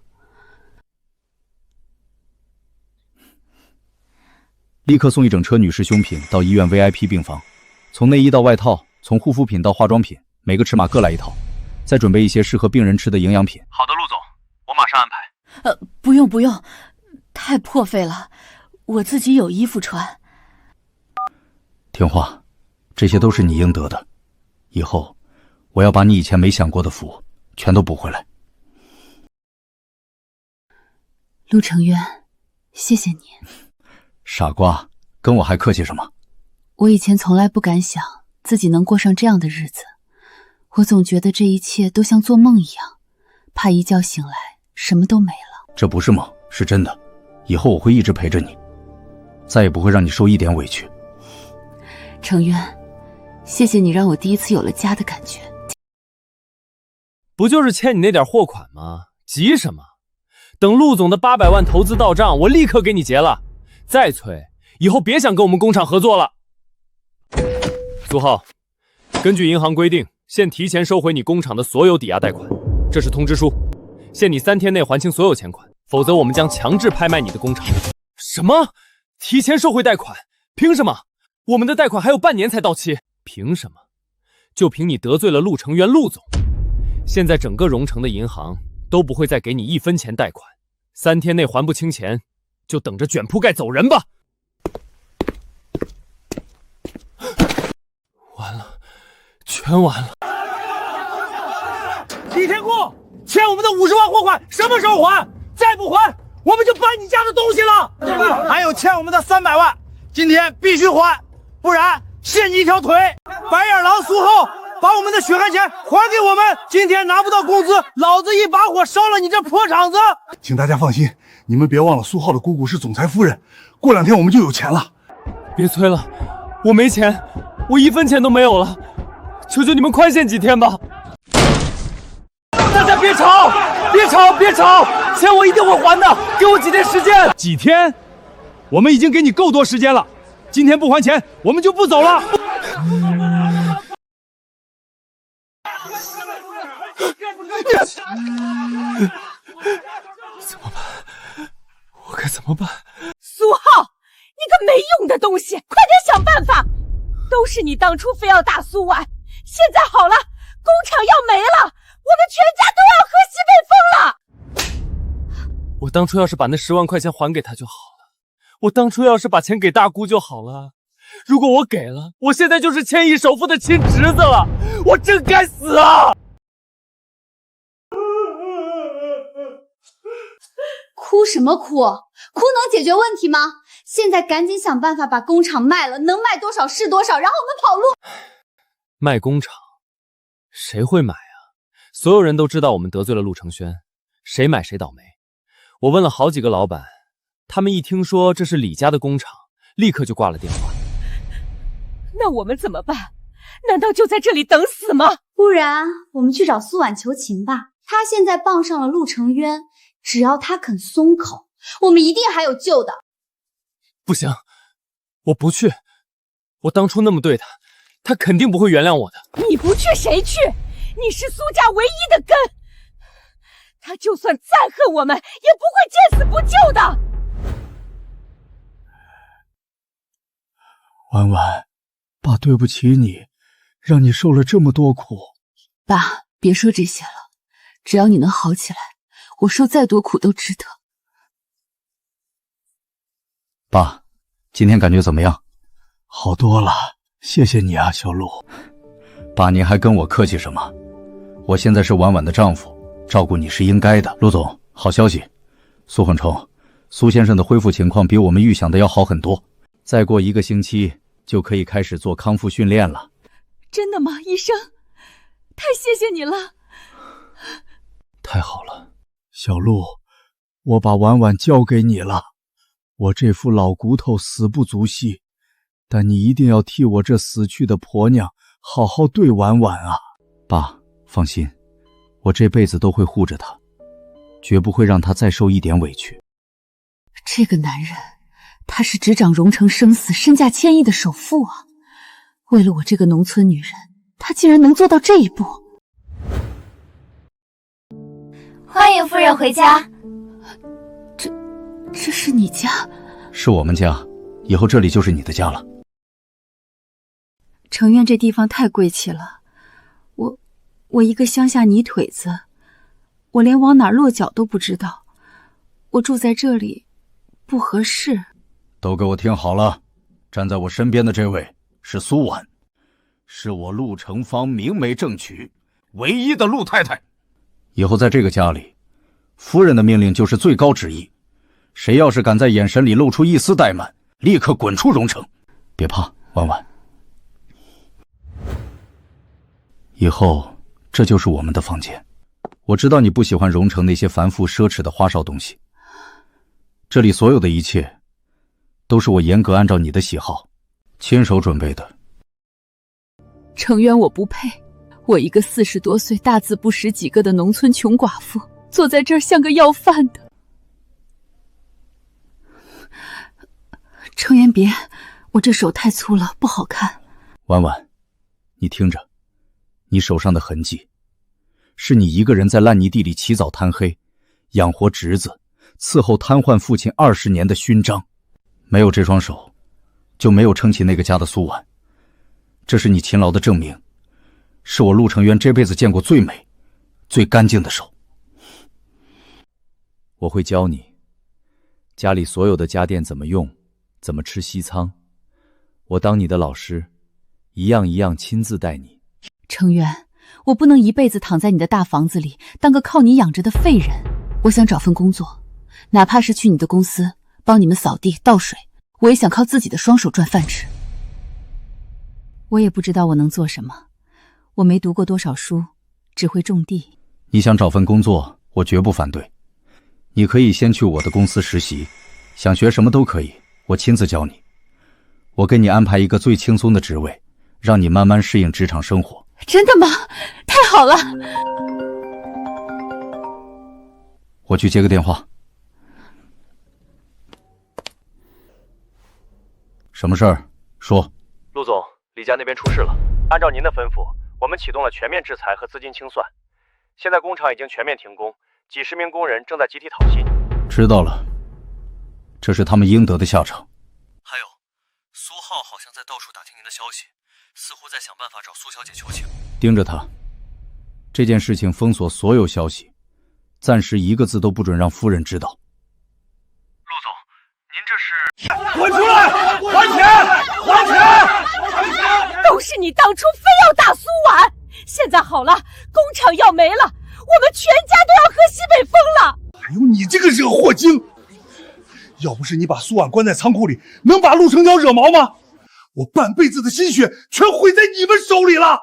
S3: 立刻送一整车女士胸品到医院 VIP 病房，从内衣到外套，从护肤品到化妆品，每个尺码各来一套，再准备一些适合病人吃的营养品。
S8: 好的，陆总，我马上安排。
S10: 不用，太破费了，我自己有衣服穿。
S3: 听话，这些都是你应得的，以后我要把你以前没享过的福全都补回来。
S10: 陆成渊，谢谢你。
S3: 傻瓜，跟我还客气什么？
S10: 我以前从来不敢想自己能过上这样的日子，我总觉得这一切都像做梦一样，怕一觉醒来什么都没了。
S3: 这不是梦，是真的，以后我会一直陪着你，再也不会让你受一点委屈。
S10: 成渊，谢谢你让我第一次有了家的感觉。
S8: 不就是欠你那点货款吗？急什么？等陆总的800万投资到账，我立刻给你结了。再催，以后别想跟我们工厂合作了。苏浩，根据银行规定，现提前收回你工厂的所有抵押贷款，这是通知书，限你3天内还清所有钱款，否则我们将强制拍卖你的工厂。什么？提前收回贷款？凭什么？我们的贷款还有半年才到期。凭什么？就凭你得罪了陆成渊陆总。现在整个荣城的银行都不会再给你1分钱贷款，3天内还不清钱，就等着卷铺盖走人吧。完了，全完了。
S9: 李天库，欠我们的50万货款什么时候还？再不还，我们就搬你家的东西了。还有欠我们的300万，今天必须还，不然卸你一条腿。白眼狼苏浩，把我们的血汗钱还给我们！今天拿不到工资，老子一把火烧了你这破厂子！
S11: 请大家放心，你们别忘了苏浩的姑姑是总裁夫人，过2天我们就有钱了。
S8: 别催了，我没钱，我1分钱都没有了，求求你们宽限几天吧！大家别吵，别吵，别吵，钱我一定会还的，给我几天时间。
S4: 几天？我们已经给你够多时间了，今天不还钱，我们就不走了。
S8: 怎么办？我该怎么办？
S7: 苏浩，你个没用的东西，快点想办法！都是你当初非要打苏婉，现在好了，工厂要没了，我们全家都要喝西北风了。
S8: 我当初要是把那10万块钱还给他就好了，我当初要是把钱给大姑就好了。如果我给了，我现在就是千亿首富的亲侄子了，我真该死啊！
S1: 哭什么哭？哭能解决问题吗？现在赶紧想办法把工厂卖了，能卖多少是多少，然后我们跑路。
S8: 卖工厂，谁会买啊？所有人都知道我们得罪了陆承轩，谁买谁倒霉。我问了好几个老板，他们一听说这是李家的工厂，立刻就挂了电话。
S7: 那我们怎么办？难道就在这里等死吗？
S1: 不然我们去找苏婉求情吧。他现在傍上了陆承渊，只要他肯松口，我们一定还有救的。
S8: 不行，我不去。我当初那么对他，他肯定不会原谅我的。
S7: 你不去谁去？你是苏家唯一的根，他就算再恨我们，也不会见死不救的。
S4: 婉婉，爸对不起你，让你受了这么多苦。
S2: 爸，别说这些了，只要你能好起来，我受再多苦都值得。
S3: 爸，今天感觉怎么样？
S4: 好多了，谢谢你啊，小陆。
S3: 爸，您还跟我客气什么？我现在是婉婉的丈夫，照顾你是应该的。陆总，好消息，苏恒冲，苏先生的恢复情况比我们预想的要好很多，再过1个星期就可以开始做康复训练了。
S10: 真的吗，医生？太谢谢你了。
S8: 太好了。
S4: 小陆，我把婉婉交给你了。我这副老骨头死不足惜，但你一定要替我这死去的婆娘好好对婉婉啊。
S3: 爸，放心，我这辈子都会护着她，绝不会让她再受一点委屈。
S2: 这个男人，他是执掌荣城生死、身价1000亿的首富啊！为了我这个农村女人，他竟然能做到这一步。
S1: 欢迎夫人回家。
S2: 这是你家？
S3: 是我们家，以后这里就是你的家了。
S10: 城院这地方太贵气了，我一个乡下泥腿子，我连往哪儿落脚都不知道，我住在这里不合适。
S3: 都给我听好了，站在我身边的这位是苏婉，是我陆成芳明媒正娶唯一的陆太太。以后在这个家里，夫人的命令就是最高旨意，谁要是敢在眼神里露出一丝怠慢，立刻滚出荣城。别怕，婉婉，以后这就是我们的房间。我知道你不喜欢荣城那些繁复奢侈的花哨东西，这里所有的一切都是我严格按照你的喜好亲手准备的。
S2: 承渊，我不配，
S10: 我一个40多岁、大字不识几个的农村穷寡妇，坐在这儿像个要饭的。程元别，我这手太粗了，不好看。
S3: 婉婉，你听着，你手上的痕迹，是你一个人在烂泥地里起早贪黑，养活侄子，伺候瘫痪父亲20年的勋章。没有这双手，就没有撑起那个家的苏婉。这是你勤劳的证明，是我陆成渊这辈子见过最美、最干净的手。我会教你，家里所有的家电怎么用，怎么吃西餐。我当你的老师，一样一样亲自带你。
S2: 程渊，我不能一辈子躺在你的大房子里，当个靠你养着的废人。我想找份工作，哪怕是去你的公司帮你们扫地倒水，我也想靠自己的双手赚饭吃。我也不知道我能做什么，我没读过多少书，只会种地。
S3: 你想找份工作，我绝不反对。你可以先去我的公司实习，想学什么都可以，我亲自教你。我给你安排一个最轻松的职位，让你慢慢适应职场生活。
S10: 真的吗？太好了！
S3: 我去接个电话。什么事儿？说。
S16: 陆总，李家那边出事了。按照您的吩咐，我们启动了全面制裁和资金清算。现在工厂已经全面停工，几十名工人正在集体讨薪。
S3: 知道了，这是他们应得的下场。
S5: 还有，苏浩好像在到处打听您的消息，似乎在想办法找苏小姐求情。
S3: 盯着他，这件事情封锁所有消息，暂时一个字都不准让夫人知道。
S5: 陆总，您这是……
S9: 滚出来！还钱！还钱！
S7: 都是你当初非要打苏婉，现在好了，工厂要没了，我们全家都要喝西北风了。
S11: 还有你这个惹祸精！要不是你把苏婉关在仓库里，能把陆成鸟惹毛吗？我半辈子的心血全毁在你们手里了。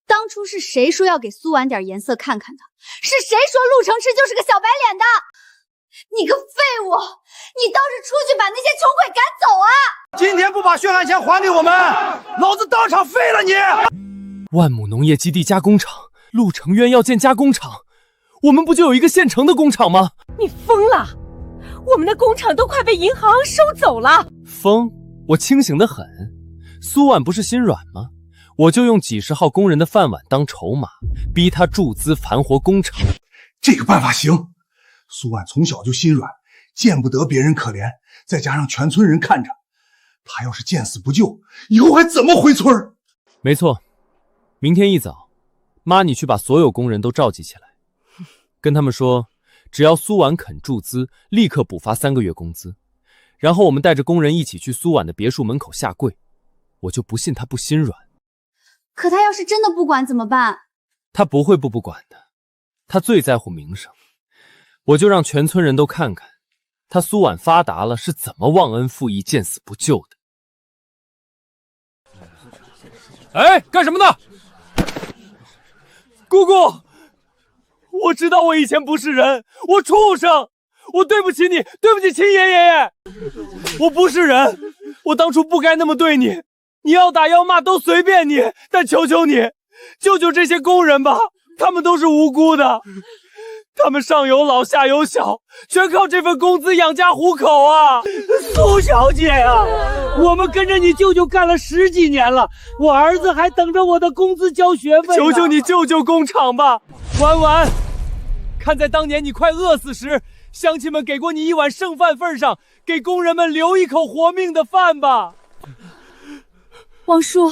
S1: 当初是谁说要给苏婉点颜色看看的？是谁说陆成池就是个小白脸的？你个废物！你倒是出去把那些穷鬼赶走啊！
S9: 今天不把血汗钱还给我们，老子当场废了你！
S8: 万亩农业基地加工厂，陆成渊要建加工厂，我们不就有一个现成的工厂吗？
S7: 你疯了！我们的工厂都快被银行收走了。
S8: 疯？我清醒得很。苏婉不是心软吗？我就用几十号工人的饭碗当筹码，逼他注资盘活工厂。
S11: 这个办法行。苏婉从小就心软，见不得别人可怜，再加上全村人看着，他要是见死不救，以后还怎么回村？
S8: 没错，明天一早，妈你去把所有工人都召集起来，跟他们说，只要苏婉肯注资，立刻补发3个月工资。然后我们带着工人一起去苏婉的别墅门口下跪，我就不信他不心软。
S1: 可他要是真的不管怎么办？
S8: 他不会不管的，他最在乎名声。我就让全村人都看看，他苏婉发达了是怎么忘恩负义、见死不救的。哎，干什么呢？姑姑，我知道我以前不是人，我畜生，我对不起你，对不起亲爷爷。我不是人，我当初不该那么对你。你要打要骂都随便你，但求求你，救救这些工人吧，他们都是无辜的。他们上有老下有小，全靠这份工资养家糊口啊！
S9: 苏小姐呀，我们跟着你舅舅干了10几年了，我儿子还等着我的工资交学费呢。
S8: 求求你救救工厂吧，婉婉！看在当年你快饿死时，乡亲们给过你一碗剩饭份上，给工人们留一口活命的饭吧。
S10: 王叔，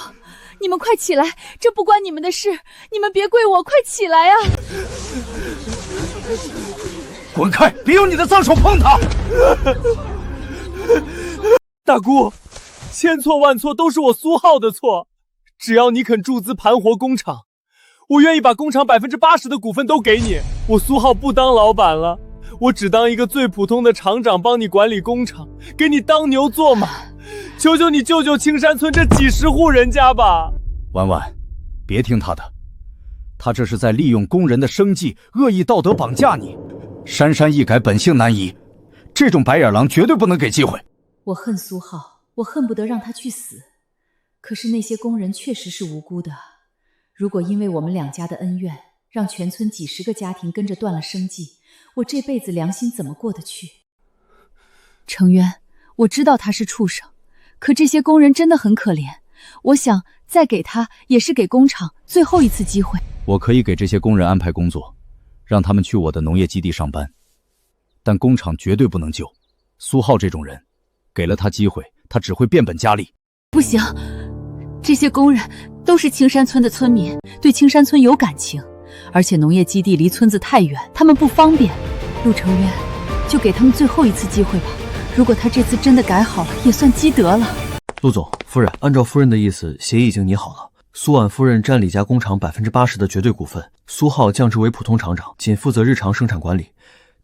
S10: 你们快起来，这不关你们的事，你们别跪我，快起来啊！
S9: 滚开！别用你的脏手碰他！
S8: 大姑，千错万错都是我苏浩的错。只要你肯注资盘活工厂，我愿意把工厂80%的股份都给你。我苏浩不当老板了，我只当一个最普通的厂长，帮你管理工厂，给你当牛做马。求求你救救青山村这几十户人家吧！
S3: 婉婉，别听他的，他这是在利用工人的生计，恶意道德绑架你。珊珊一改，本性难移，这种白眼狼绝对不能给机会。
S2: 我恨苏浩，我恨不得让他去死。可是那些工人确实是无辜的，如果因为我们两家的恩怨，让全村几十个家庭跟着断了生计，我这辈子良心怎么过得去？程渊，我知道他是畜生，可这些工人真的很可怜，我想再给他，也是给工厂最后一次机会。
S3: 我可以给这些工人安排工作，让他们去我的农业基地上班，但工厂绝对不能救。苏浩这种人，给了他机会，他只会变本加厉。
S2: 不行，这些工人都是青山村的村民，对青山村有感情，而且农业基地离村子太远，他们不方便。陆程渊，就给他们最后一次机会吧。如果他这次真的改好了，也算积德了。
S5: 陆总，夫人，按照夫人的意思，协议已经拟好了。苏婉夫人占李家工厂80%的绝对股份，苏浩降职为普通厂长，仅负责日常生产管理。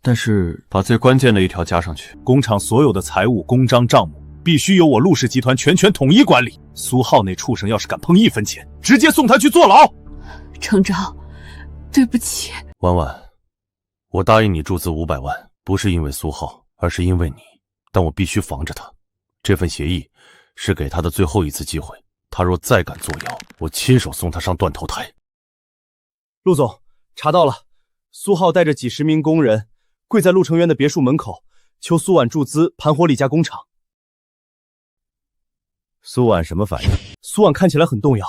S5: 但是
S17: 把最关键的一条加上去，工厂所有的财务、公章、账目必须由我陆氏集团全权统一管理。苏浩那畜生要是敢碰1分钱，直接送他去坐牢。
S2: 程长，对不起。
S17: 婉婉，我答应你注资500万，不是因为苏浩，而是因为你。但我必须防着他。这份协议是给他的最后一次机会，他若再敢作妖，我亲手送他上断头台。
S6: 陆总，查到了，苏浩带着几十名工人跪在陆程渊的别墅门口，求苏婉注资盘活李家工厂。
S14: 苏婉什么反应？
S6: 苏婉看起来很动摇，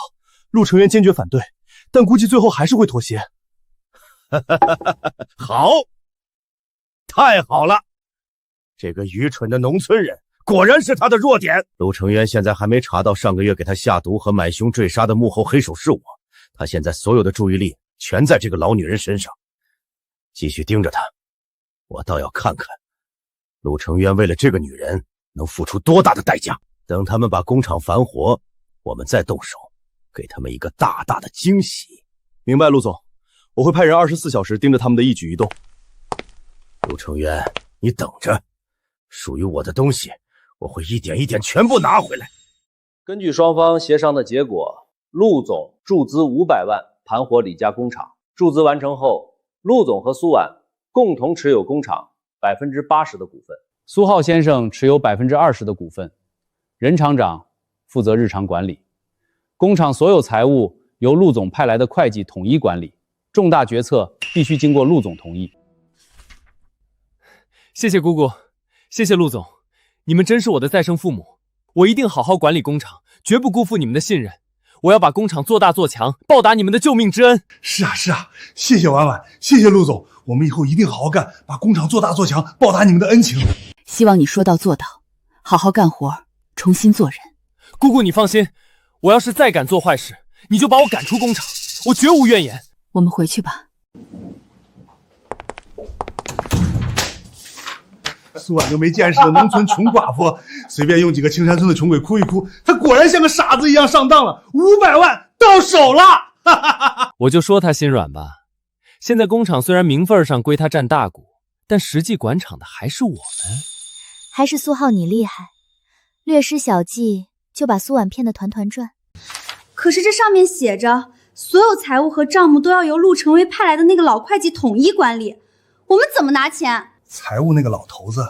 S6: 陆程渊坚决反对，但估计最后还是会妥协。
S14: 好，太好了！这个愚蠢的农村人果然是他的弱点。陆程渊现在还没查到上个月给他下毒和买凶坠杀的幕后黑手是我，他现在所有的注意力全在这个老女人身上。继续盯着他，我倒要看看陆程渊为了这个女人能付出多大的代价。等他们把工厂反火，我们再动手，给他们一个大大的惊喜。
S6: 明白，陆总，我会派人24小时盯着他们的一举一动。
S14: 陆程渊，你等着，属于我的东西，我会一点一点全部拿回来。
S18: 根据双方协商的结果，陆总注资500万盘活李家工厂。注资完成后，陆总和苏婉共同持有工厂80%的股份，
S19: 苏浩先生持有20%的股份，任厂长负责日常管理，工厂所有财务由陆总派来的会计统一管理，重大决策必须经过陆总同意。
S8: 谢谢姑姑，谢谢陆总，你们真是我的再生父母，我一定好好管理工厂，绝不辜负你们的信任。我要把工厂做大做强，报答你们的救命之恩。
S11: 是啊，谢谢婉婉，谢谢陆总，我们以后一定好好干，把工厂做大做强，报答你们的恩情。
S2: 希望你说到做到，好好干活，重新做人。
S8: 姑姑你放心，我要是再敢做坏事，你就把我赶出工厂，我绝无怨言。
S2: 我们回去吧。
S11: 苏婉就没见识的农村穷寡妇，随便用几个青山村的穷鬼哭一哭，他果然像个傻子一样上当了，500万到手了。
S8: 我就说他心软吧，现在工厂虽然名分上归他占大股，但实际管厂的还是我们。
S1: 还是苏浩你厉害，略施小计就把苏婉骗得团团转。
S20: 可是这上面写着，所有财务和账目都要由陆成威派来的那个老会计统一管理，我们怎么拿钱？
S11: 财务那个老头子，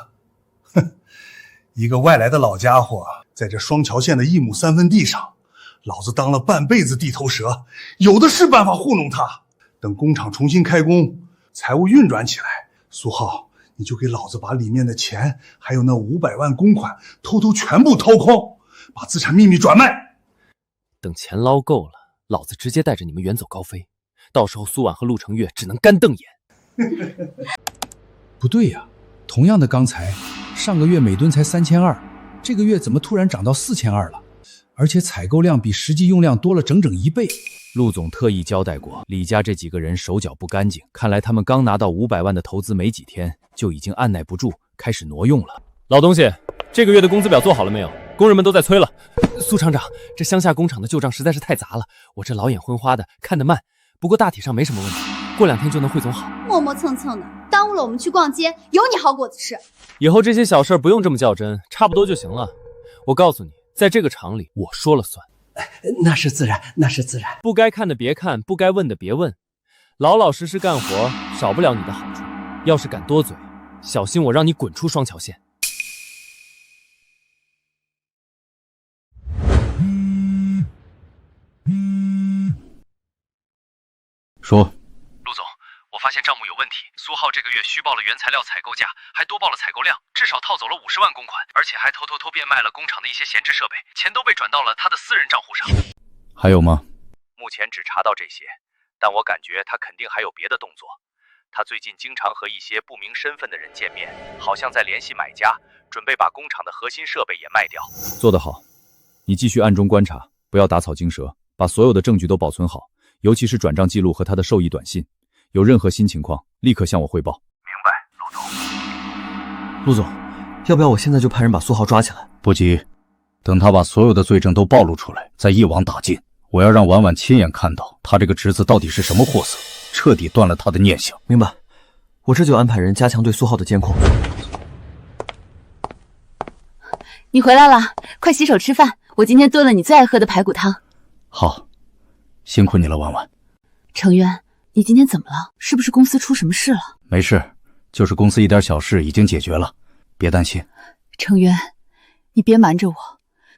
S11: 一个外来的老家伙，在这双桥县的1亩3分地上，老子当了半辈子地头蛇，有的是办法糊弄他。等工厂重新开工，财务运转起来，苏浩，你就给老子把里面的钱，还有那500万公款，偷偷全部掏空，把资产秘密转卖。
S8: 等钱捞够了，老子直接带着你们远走高飞，到时候苏婉和陆成月只能干瞪眼。
S21: 不对呀，同样的钢材，上个月每吨才3200，这个月怎么突然涨到4200了？而且采购量比实际用量多了整整1倍。
S3: 陆总特意交代过，李家这几个人手脚不干净，看来他们刚拿到500万的投资没几天，就已经按耐不住，开始挪用了。
S8: 老东西，这个月的工资表做好了没有？工人们都在催了。苏厂长，这乡下工厂的旧账实在是太杂了，我这老眼昏花的看得慢，不过大体上没什么问题，过2天就能汇总好。
S20: 磨磨蹭蹭的，耽误了我们去逛街，有你好果子吃。
S8: 以后这些小事不用这么较真，差不多就行了。我告诉你，在这个厂里，我说了算。
S22: 那是自然，那是自然。
S8: 不该看的别看，不该问的别问，老老实实干活，少不了你的好处。要是敢多嘴，小心我让你滚出双桥县。
S3: 说，
S5: 陆总，我发现账目有问题，苏浩这个月虚报了原材料采购价，还多报了采购量，至少套走了50万公款，而且还偷变卖了工厂的一些闲置设备，钱都被转到了他的私人账户上。
S3: 还有吗？
S16: 目前只查到这些，但我感觉他肯定还有别的动作。他最近经常和一些不明身份的人见面，好像在联系买家，准备把工厂的核心设备也卖掉。
S3: 做得好，你继续暗中观察，不要打草惊蛇，把所有的证据都保存好，尤其是转账记录和他的受益短信。有任何新情况，立刻向我汇报。
S16: 明白，陆总。
S5: 陆总，要不要我现在就派人把苏浩抓起来？
S3: 不急，等他把所有的罪证都暴露出来，再一网打尽。我要让婉婉亲眼看到他这个侄子到底是什么货色，彻底断了他的念想。
S5: 明白，我这就安排人加强对苏浩的监控。
S10: 你回来了，快洗手吃饭。我今天炖了你最爱喝的排骨汤。
S3: 好，辛苦你了，婉婉。
S10: 程渊，你今天怎么了？是不是公司出什么事了？
S3: 没事，就是公司一点小事已经解决了，别担心。
S10: 程渊，你别瞒着我，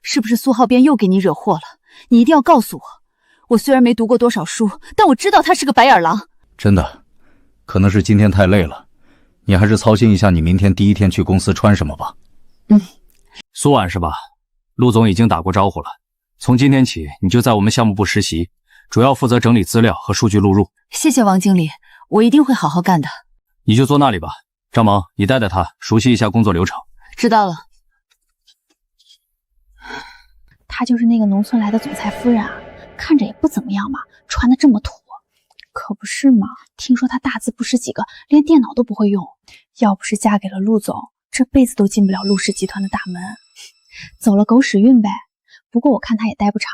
S10: 是不是苏浩边又给你惹祸了？你一定要告诉我。我虽然没读过多少书，但我知道他是个白眼狼。
S3: 真的，可能是今天太累了，你还是操心一下你明天第一天去公司穿什么吧。
S19: 苏婉是吧？陆总已经打过招呼了，从今天起你就在我们项目部实习，主要负责整理资料和数据录入。
S10: 谢谢王经理，我一定会好好干的。
S19: 你就坐那里吧，张萌，你带带他，熟悉一下工作流程。
S10: 知道了。
S1: 她就是那个农村来的总裁夫人啊，看着也不怎么样嘛，穿的这么土。可不是嘛，听说她大字不识几个，连电脑都不会用。要不是嫁给了陆总，这辈子都进不了陆氏集团的大门，走了狗屎运呗。不过我看她也待不长，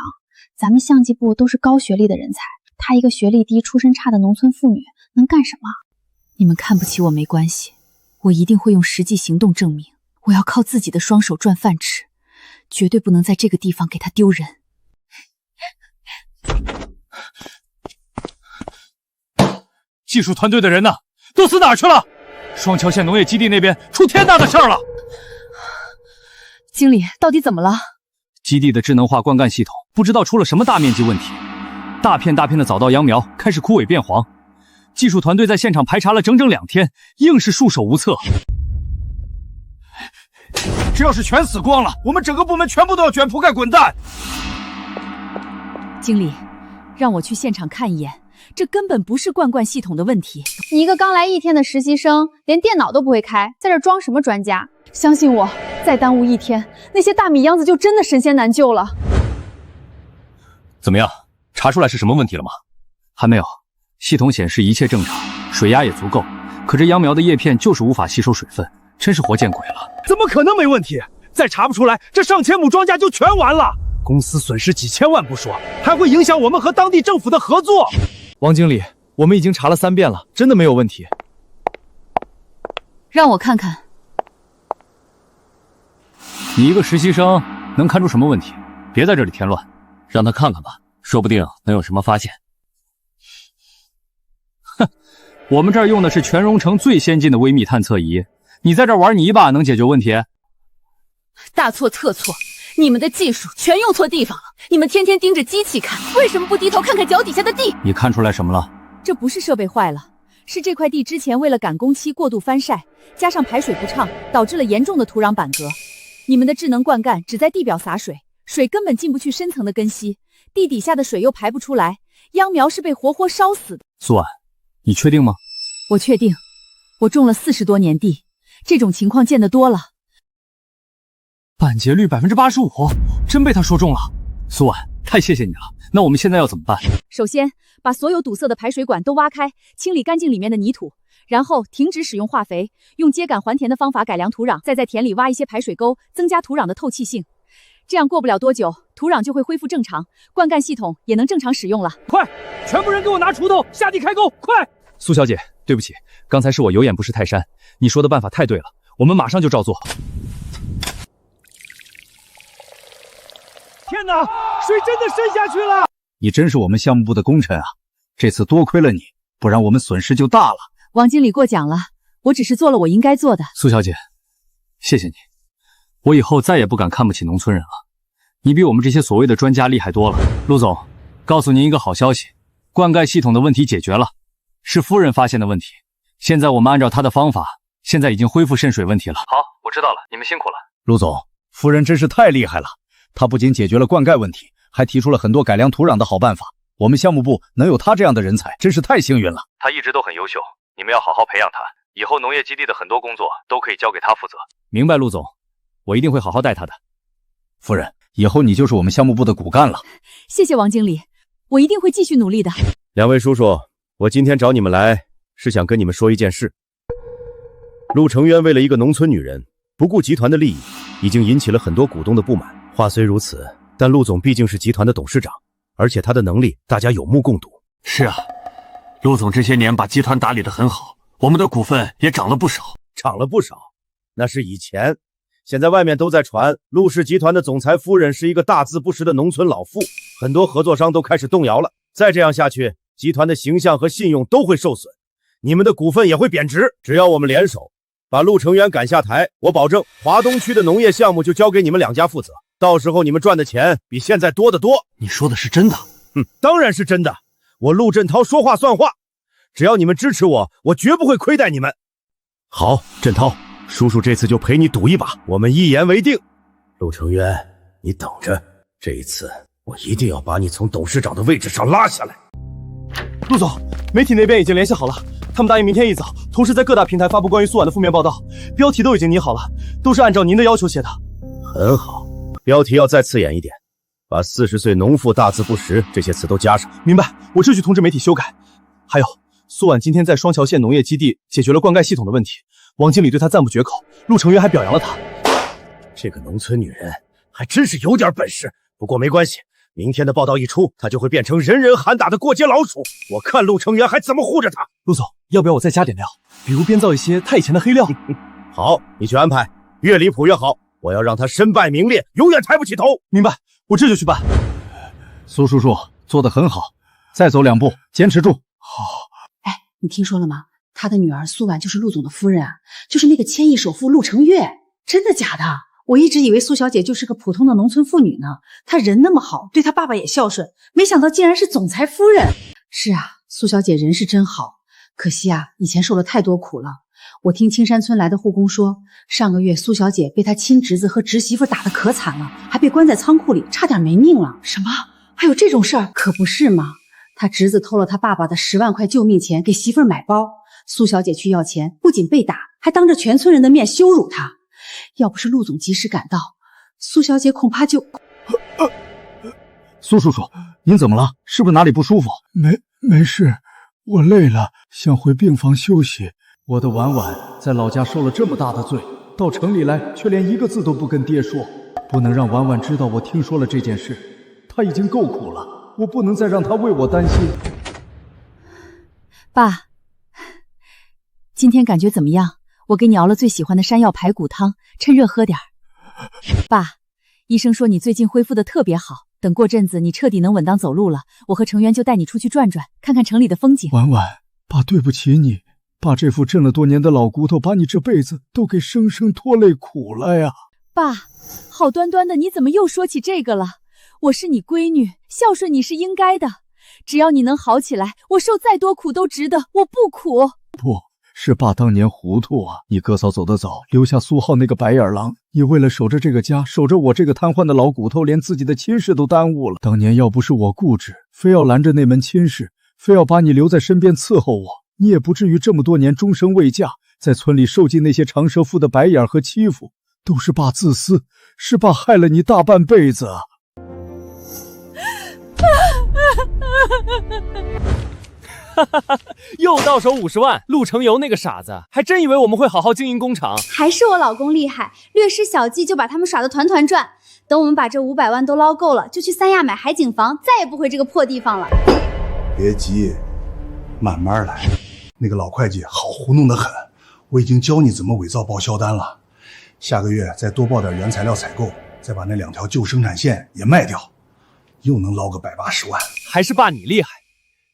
S1: 咱们相机部都是高学历的人才，她一个学历低、出身差的农村妇女能干什么？
S2: 你们看不起我没关系，我一定会用实际行动证明，我要靠自己的双手赚饭吃，绝对不能在这个地方给他丢人。
S6: 技术团队的人呢？都死哪儿去了？双桥县农业基地那边出天大的事儿了！
S2: 经理，到底怎么了？
S6: 基地的智能化灌溉系统不知道出了什么大面积问题，大片的早稻秧苗开始枯萎变黄。技术团队在现场排查了整整2天，硬是束手无策。这要是全死光了，我们整个部门全部都要卷铺盖滚蛋！
S2: 经理，让我去现场看一眼，这根本不是灌溉系统的问题。
S1: 你一个刚来1天的实习生，连电脑都不会开，在这装什么专家？
S10: 相信我，再耽误1天，那些大米秧子就真的神仙难救了。
S6: 怎么样，查出来是什么问题了吗？还没有，系统显示一切正常，水压也足够，可这秧苗的叶片就是无法吸收水分，真是活见鬼了！怎么可能没问题？再查不出来，这上千亩庄稼就全完了，公司损失几千万不说，还会影响我们和当地政府的合作。
S8: 王经理，我们已经查了3遍了，真的没有问题。
S2: 让我看看。
S6: 你一个实习生能看出什么问题？别在这里添乱，
S5: 让他看看吧，说不定能有什么发现。
S6: 哼，我们这儿用的是全荣城最先进的微密探测仪，你在这儿玩泥巴能解决问题？
S10: 大错特错，你们的技术全用错地方了。你们天天盯着机器看，为什么不低头看看脚底下的地？
S6: 你看出来什么了？
S2: 这不是设备坏了，是这块地之前为了赶工期过度翻晒，加上排水不畅，导致了严重的土壤板革。你们的智能灌溉只在地表洒水，水根本进不去深层的根系，地底下的水又排不出来，秧苗是被活活烧死的。
S6: 苏婉，你确定吗？
S2: 我确定，我种了40多年地，这种情况见得多了。
S6: 板结率85%，真被他说中了。苏婉，太谢谢你了。那我们现在要怎么办？
S2: 首先，把所有堵塞的排水管都挖开，清理干净里面的泥土，然后停止使用化肥，用秸秆还田的方法改良土壤，再在田里挖一些排水沟，增加土壤的透气性。这样过不了多久，土壤就会恢复正常，灌溉系统也能正常使用了。
S6: 快，全部人给我拿锄头下地开沟，快！苏小姐，对不起，刚才是我有眼不识泰山，你说的办法太对了，我们马上就照做。天哪，水真的渗下去了！
S3: 你真是我们项目部的功臣啊！这次多亏了你，不然我们损失就大了。
S2: 王经理过奖了，我只是做了我应该做的。
S6: 苏小姐，谢谢你，我以后再也不敢看不起农村人了。你比我们这些所谓的专家厉害多了。陆总，告诉您一个好消息，
S3: 灌溉系统的问题解决了，是夫人发现的问题。现在我们按照她的方法，现在已经恢复渗水问题了。
S16: 好，我知道了，你们辛苦了。
S3: 陆总，夫人真是太厉害了，她不仅解决了灌溉问题，还提出了很多改良土壤的好办法。我们项目部能有她这样的人才，真是太幸运了。
S16: 她一直都很优秀，你们要好好培养她，以后农业基地的很多工作都可以交给她负责。
S3: 明白，陆总，我一定会好好带她的。夫人，以后你就是我们项目部的骨干了。
S2: 谢谢王经理，我一定会继续努力的。
S14: 两位叔叔，我今天找你们来，是想跟你们说一件事。陆成渊为了一个农村女人，不顾集团的利益，已经引起了很多股东的不满。话虽如此，但陆总毕竟是集团的董事长，而且他的能力大家有目共睹。
S17: 是啊，陆总这些年把集团打理得很好，我们的股份也涨了不少。
S14: 涨了不少，那是以前。现在外面都在传陆氏集团的总裁夫人是一个大字不识的农村老妇，很多合作商都开始动摇了。再这样下去，集团的形象和信用都会受损，你们的股份也会贬值。只要我们联手把陆成渊赶下台，我保证华东区的农业项目就交给你们两家负责，到时候你们赚的钱比现在多得多。
S17: 你说的是真的？
S14: 当然是真的，我陆振涛说话算话，只要你们支持我，我绝不会亏待你们。好，振涛，叔叔这次就陪你赌一把，我们一言为定。陆成渊，你等着，这一次我一定要把你从董事长的位置上拉下来。
S6: 陆总，媒体那边已经联系好了，他们答应明天一早同时在各大平台发布关于苏婉的负面报道，标题都已经拟好了，都是按照您的要求写的。
S14: 很好，标题要再刺眼一点，把40岁农妇大字不识这些词都加上。
S6: 明白，我这去通知媒体修改。还有，苏婉今天在双桥县农业基地解决了灌溉系统的问题，王经理对她赞不绝口，陆成渊还表扬了她。
S14: 这个农村女人还真是有点本事，不过没关系，明天的报道一出，她就会变成人人喊打的过街老鼠，我看陆成渊还怎么护着她。
S6: 陆总，要不要我再加点料，比如编造一些他以前的黑料？
S14: 好，你去安排，越离谱越好，我要让他身败名裂，永远抬不起头。
S6: 明白，我这就去办。
S3: 苏叔叔做得很好，再走2步，坚持住。
S6: 好。
S7: 哎，你听说了吗？他的女儿苏婉就是陆总的夫人啊，就是那个千亿首富陆成月。真的假的？我一直以为苏小姐就是个普通的农村妇女呢。她人那么好，对她爸爸也孝顺，没想到竟然是总裁夫人。是啊，苏小姐人是真好，可惜啊，以前受了太多苦了。我听青山村来的护工说，上个月苏小姐被她亲侄子和侄媳妇打得可惨了，还被关在仓库里，差点没命了。什么？还有这种事儿？可不是嘛。他侄子偷了他爸爸的10万块救命钱给媳妇儿买包，苏小姐去要钱，不仅被打，还当着全村人的面羞辱她。要不是陆总及时赶到，苏小姐恐怕就……
S3: 苏叔叔，您怎么了？是不是哪里不舒服？
S4: 没事，我累了，想回病房休息。我的婉婉在老家受了这么大的罪，到城里来却连一个字都不跟爹说，不能让婉婉知道我听说了这件事，她已经够苦了。我不能再让他为我担心。
S2: 爸，今天感觉怎么样？我给你熬了最喜欢的山药排骨汤，趁热喝点儿。爸，医生说你最近恢复的特别好，等过阵子你彻底能稳当走路了，我和成渊就带你出去转转，看看城里的风景。
S4: 婉婉，爸对不起你，爸这副震了多年的老骨头，把你这辈子都给生生拖累苦了呀。
S2: 爸，好端端的你怎么又说起这个了？我是你闺女，孝顺你是应该的。只要你能好起来，我受再多苦都值得，我不苦。
S4: 不是爸当年糊涂啊！你哥嫂走得早，留下苏浩那个白眼狼。你为了守着这个家，守着我这个瘫痪的老骨头，连自己的亲事都耽误了。当年要不是我固执，非要拦着那门亲事，非要把你留在身边伺候我，你也不至于这么多年终生未嫁，在村里受尽那些长舌妇的白眼和欺负。都是爸自私，是爸害了你大半辈子啊！
S8: 又到手50万，陆成游那个傻子还真以为我们会好好经营工厂。
S1: 还是我老公厉害，略施小计就把他们耍得团团转。等我们把这500万都捞够了，就去三亚买海景房，再也不回这个破地方了。
S11: 别急，慢慢来。那个老会计好糊弄得很，我已经教你怎么伪造报销单了。下个月再多报点原材料采购，再把那2条旧生产线也卖掉，又能捞个180万。
S8: 还是爸你厉害，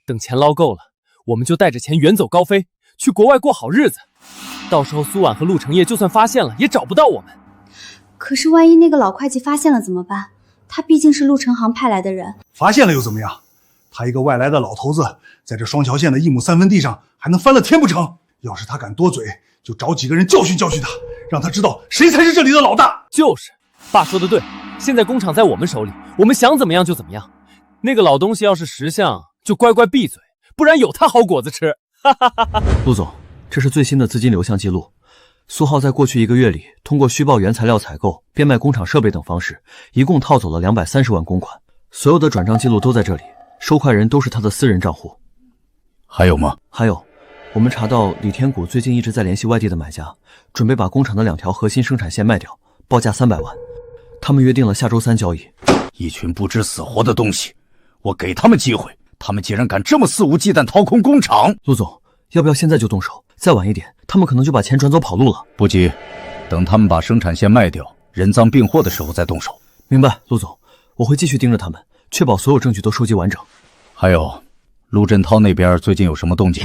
S8: 等钱捞够了，我们就带着钱远走高飞，去国外过好日子。到时候苏婉和陆成业就算发现了，也找不到我们。
S1: 可是万一那个老会计发现了怎么办？他毕竟是陆成行派来的人。
S11: 发现了又怎么样？他一个外来的老头子，在这双桥县的1亩3分地上还能翻了天不成？要是他敢多嘴，就找几个人教训教训他，让他知道谁才是这里的老大。
S8: 就是，爸说的对，现在工厂在我们手里，我们想怎么样就怎么样。那个老东西要是识相，就乖乖闭嘴，不然有他好果子吃。
S5: 陆总，这是最新的资金流向记录。苏浩在过去1个月里，通过虚报原材料采购、变卖工厂设备等方式，一共套走了230万公款。所有的转账记录都在这里，收款人都是他的私人账户。
S3: 还有吗？
S5: 还有，我们查到李天谷最近一直在联系外地的买家，准备把工厂的2条核心生产线卖掉，报价300万。他们约定了下周3交易。
S3: 一群不知死活的东西，我给他们机会，他们竟然敢这么肆无忌惮掏空工厂。
S5: 陆总，要不要现在就动手？再晚一点，他们可能就把钱转走跑路了。
S3: 不急，等他们把生产线卖掉，人赃并获的时候再动手。
S5: 明白，陆总，我会继续盯着他们，确保所有证据都收集完整。
S3: 还有，陆振涛那边最近有什么动静？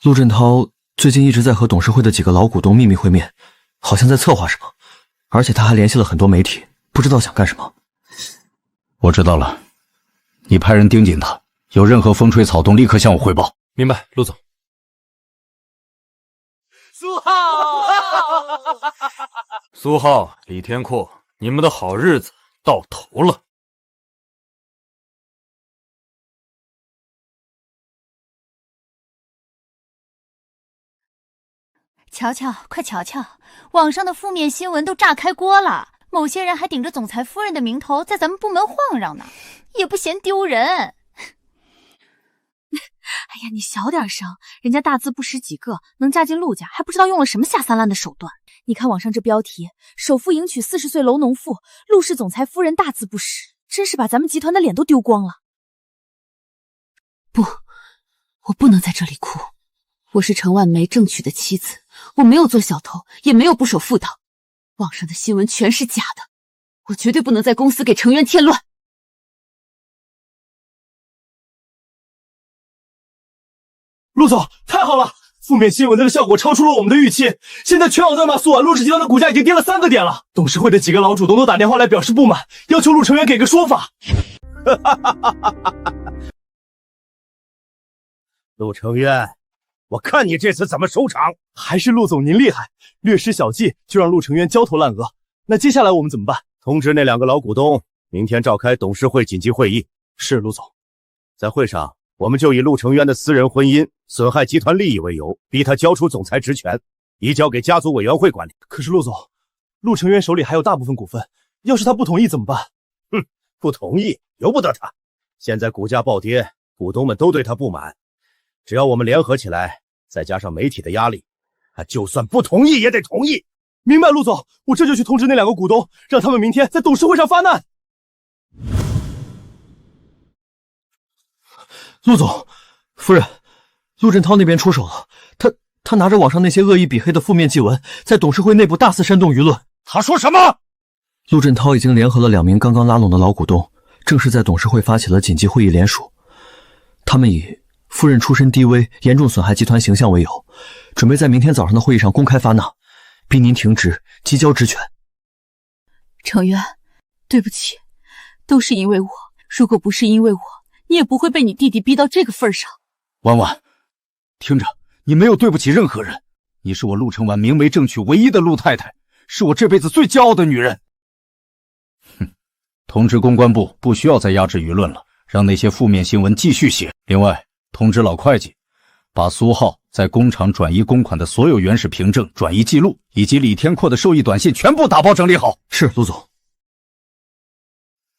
S5: 陆振涛最近一直在和董事会的几个老股东秘密会面，好像在策划什么，而且他还联系了很多媒体，不知道想干什么。
S3: 我知道了，你派人盯紧他，有任何风吹草动立刻向我汇报。
S8: 明白，陆总。
S9: 苏浩，
S17: 苏浩、李天阔，你们的好日子到头了。
S10: 瞧瞧，快瞧瞧，网上的负面新闻都炸开锅了，某些人还顶着总裁夫人的名头在咱们部门晃荡呢，也不嫌丢人。
S2: 哎呀，你小点声，人家大字不识几个，能嫁进陆家，还不知道用了什么下三滥的手段。你看网上这标题，首富迎娶40岁楼农妇，陆氏总裁夫人大字不识，真是把咱们集团的脸都丢光了。不，我不能在这里哭。我是程万梅正娶的妻子，我没有做小偷，也没有不守妇道。网上的新闻全是假的，我绝对不能在公司给程渊添乱。
S9: 陆总，太好了！负面新闻的效果超出了我们的预期。现在全网在骂苏婉，陆氏集团的股价已经跌了3个点了。董事会的几个老主动都打电话来表示不满，要求陆成渊给个说法。
S14: 陆成渊，我看你这次怎么收场？
S9: 还是陆总您厉害，略施小计就让陆成渊焦头烂额。那接下来我们怎么办？
S14: 通知那2个老股东，明天召开董事会紧急会议。
S9: 是，陆总。
S14: 在会上，我们就以陆成渊的私人婚姻损害集团利益为由，逼他交出总裁职权，移交给家族委员会管理。
S9: 可是陆总，陆成渊手里还有大部分股份，要是他不同意怎么办？
S14: 哼，不同意由不得他。现在股价暴跌，股东们都对他不满，只要我们联合起来，再加上媒体的压力，他就算不同意也得同意。
S9: 明白，陆总，我这就去通知那2个股东，让他们明天在董事会上发难。
S5: 陆总，夫人，陆振涛那边出手了，他拿着网上那些恶意比黑的负面祭文，在董事会内部大肆煽动舆论。
S14: 他说什么？
S5: 陆振涛已经联合了2名刚刚拉拢的老股东，正式在董事会发起了紧急会议联署。他们以夫人出身低微，严重损害集团形象为由，准备在明天早上的会议上公开发难，逼您停职，急交职权。
S2: 程渊，对不起，都是因为我，如果不是因为我，你也不会被你弟弟逼到这个份上。
S3: 婉婉，听着，你没有对不起任何人，你是我陆成婉明媒正娶唯一的陆太太，是我这辈子最骄傲的女人。哼，通知公关部不需要再压制舆论了，让那些负面新闻继续写。另外，通知老会计，把苏浩在工厂转移公款的所有原始凭证、转移记录，以及李天阔的受益短信全部打包整理好。
S5: 是，陆总。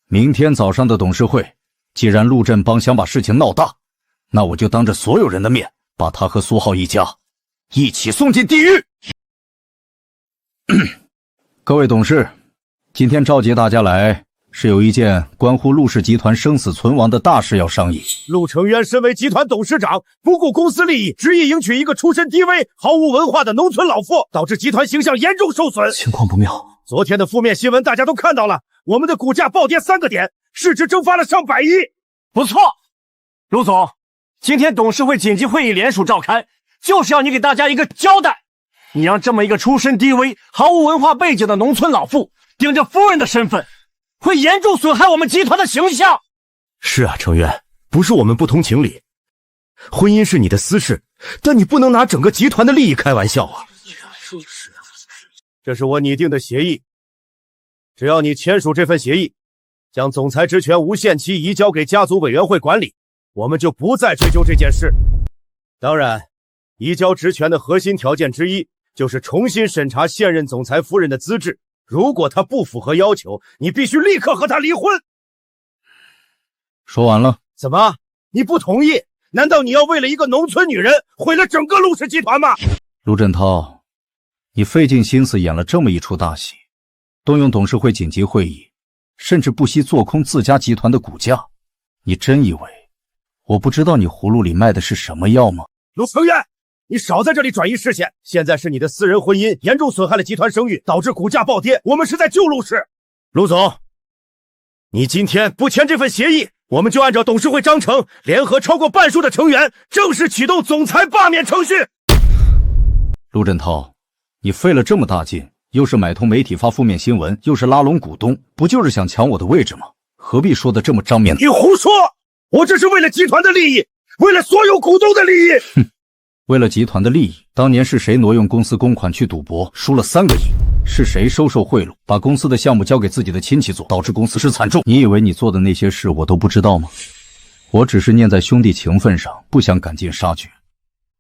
S3: 明天早上的董事会，既然陆振邦想把事情闹大，那我就当着所有人的面，把他和苏浩一家一起送进地狱。各位董事，今天召集大家来，是有一件关乎陆氏集团生死存亡的大事要商议。
S14: 陆成渊身为集团董事长，不顾公司利益，执意迎娶一个出身低微、毫无文化的农村老妇，导致集团形象严重受损，
S5: 情况不妙。
S14: 昨天的负面新闻大家都看到了，我们的股价暴跌3个点，市值蒸发了上百亿。
S9: 不错，陆总，今天董事会紧急会议联署召开，就是要你给大家一个交代。你让这么一个出身低微、毫无文化背景的农村老妇，顶着夫人的身份，会严重损害我们集团的形象。
S14: 是啊，程渊，不是我们不通情理，婚姻是你的私事，但你不能拿整个集团的利益开玩笑啊。这是我拟定的协议，只要你签署这份协议，将总裁职权无限期移交给家族委员会管理，我们就不再追究这件事。当然，移交职权的核心条件之一就是重新审查现任总裁夫人的资质，如果她不符合要求，你必须立刻和她离婚。
S3: 说完了。
S14: 怎么？你不同意？难道你要为了一个农村女人毁了整个陆氏集团吗？
S3: 陆振涛，你费尽心思演了这么一出大戏，动用董事会紧急会议，甚至不惜做空自家集团的股价，你真以为我不知道你葫芦里卖的是什么药吗？
S14: 陆成渊，你少在这里转移视线，现在是你的私人婚姻严重损害了集团声誉，导致股价暴跌，我们是在救陆氏。陆总，你今天不签这份协议，我们就按照董事会章程，联合超过半数的成员，正式启动总裁罢免程序。
S3: 陆振涛，你费了这么大劲，又是买通媒体发负面新闻，又是拉拢股东，不就是想抢我的位置吗？何必说的这么张面？
S14: 你胡说！我这是为了集团的利益，为了所有股东的利益。
S3: 哼，为了集团的利益，当年是谁挪用公司公款去赌博，输了3个亿？是谁收受贿赂，把公司的项目交给自己的亲戚做，导致公司失惨重？你以为你做的那些事我都不知道吗？我只是念在兄弟情分上，不想赶尽杀绝。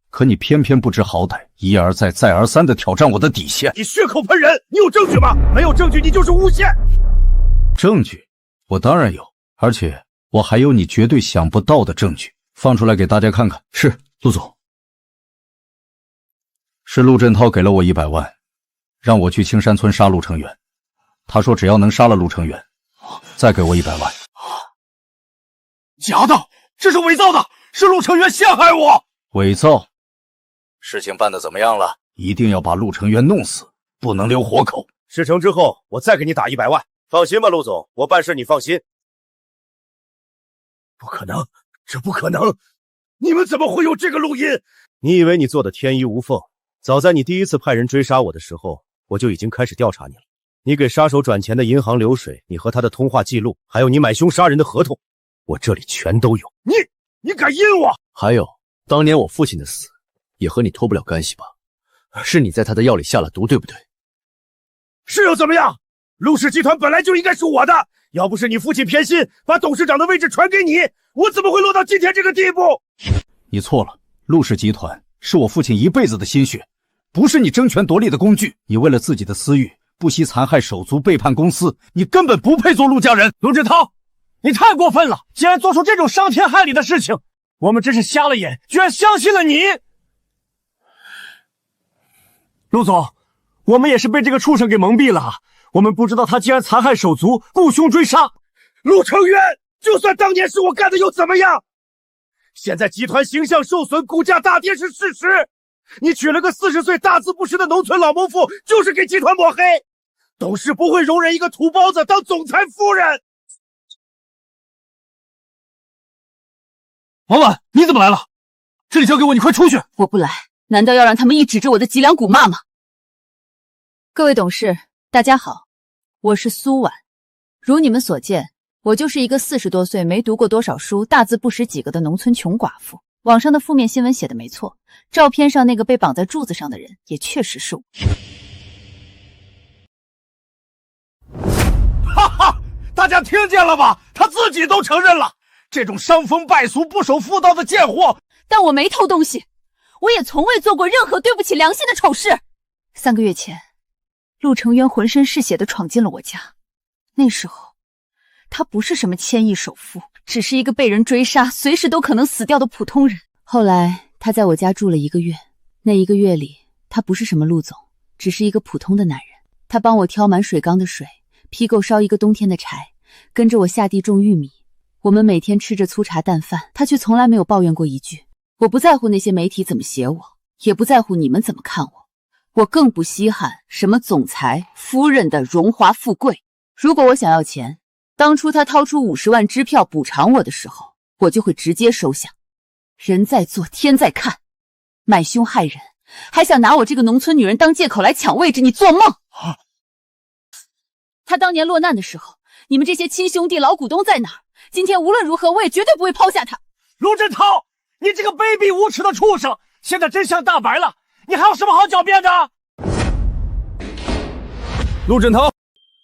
S3: 可你偏偏不知好歹，一而再再而三地挑战我的底线。
S14: 你血口喷人，你有证据吗？没有证据，你就是诬陷。
S3: 证据？我当然有，而且我还有你绝对想不到的证据，放出来给大家看看。
S5: 是，陆总。
S3: 是陆振涛给了我100万，让我去青山村杀陆成远。他说只要能杀了陆成远，再给我100万。
S9: 假的，这是伪造的，是陆成远陷害我。
S3: 伪造？事情办得怎么样了？一定要把陆成远弄死，不能留活口。
S14: 事成之后，我再给你打100万。放心吧，陆总，我办事你放心。不可能，这不可能！你们怎么会有这个录音？你以为你做的天衣无缝？早在你第一次派人追杀我的时候，我就已经开始调查你了。你给杀手转钱的银行流水，你和他的通话记录，还有你买凶杀人的合同，我这里全都有。你敢阴我？
S5: 还有，当年我父亲的死也和你脱不了干系吧？是你在他的药里下了毒，对不对？
S14: 是又怎么样？陆氏集团本来就应该是我的，要不是你父亲偏心，把董事长的位置传给你，我怎么会落到今天这个地步？
S3: 你错了，陆氏集团是我父亲一辈子的心血，不是你争权夺利的工具。你为了自己的私欲，不惜残害手足，背叛公司，你根本不配做陆家人。
S9: 陆志涛，你太过分了！竟然做出这种伤天害理的事情，我们真是瞎了眼，居然相信了你。陆总，我们也是被这个畜生给蒙蔽了，我们不知道他竟然残害手足，雇凶追杀。
S14: 陆成渊，就算当年是我干的又怎么样？现在集团形象受损，股价大跌是事实。你娶了个40岁大字不识的农村老谋妇，就是给集团抹黑。董事不会容忍一个土包子当总裁夫人。
S9: 老板，你怎么来了？这里交给我，你快出去！
S10: 我不来，难道要让他们一指着我的脊梁骨骂吗？各位董事，大家好，我是苏婉。如你们所见，我就是一个40多岁、没读过多少书、大字不识几个的农村穷寡妇。网上的负面新闻写的没错，照片上那个被绑在柱子上的人也确实是我。
S9: 哈哈，大家听见了吧？他自己都承认了，这种伤风败俗、不守妇道的贱货。
S10: 但我没偷东西，我也从未做过任何对不起良心的丑事。3个月前，陆成渊浑身是血地闯进了我家，那时候他不是什么千亿首富，只是一个被人追杀、随时都可能死掉的普通人。后来他在我家住了1个月，那1个月里，他不是什么陆总，只是一个普通的男人。他帮我挑满水缸的水，批够烧一个冬天的柴，跟着我下地种玉米。我们每天吃着粗茶淡饭，他却从来没有抱怨过一句。我不在乎那些媒体怎么写我，也不在乎你们怎么看我，我更不稀罕什么总裁、夫人的荣华富贵。如果我想要钱，当初他掏出50万支票补偿我的时候，我就会直接收下。人在做，天在看，买凶害人，还想拿我这个农村女人当借口来抢位置，你做梦！他当年落难的时候，你们这些亲兄弟老股东在哪儿？今天无论如何，我也绝对不会抛下他。
S9: 陆振涛，你这个卑鄙无耻的畜生！现在真相大白了，你还有什么好狡辩的？
S12: 陆振涛，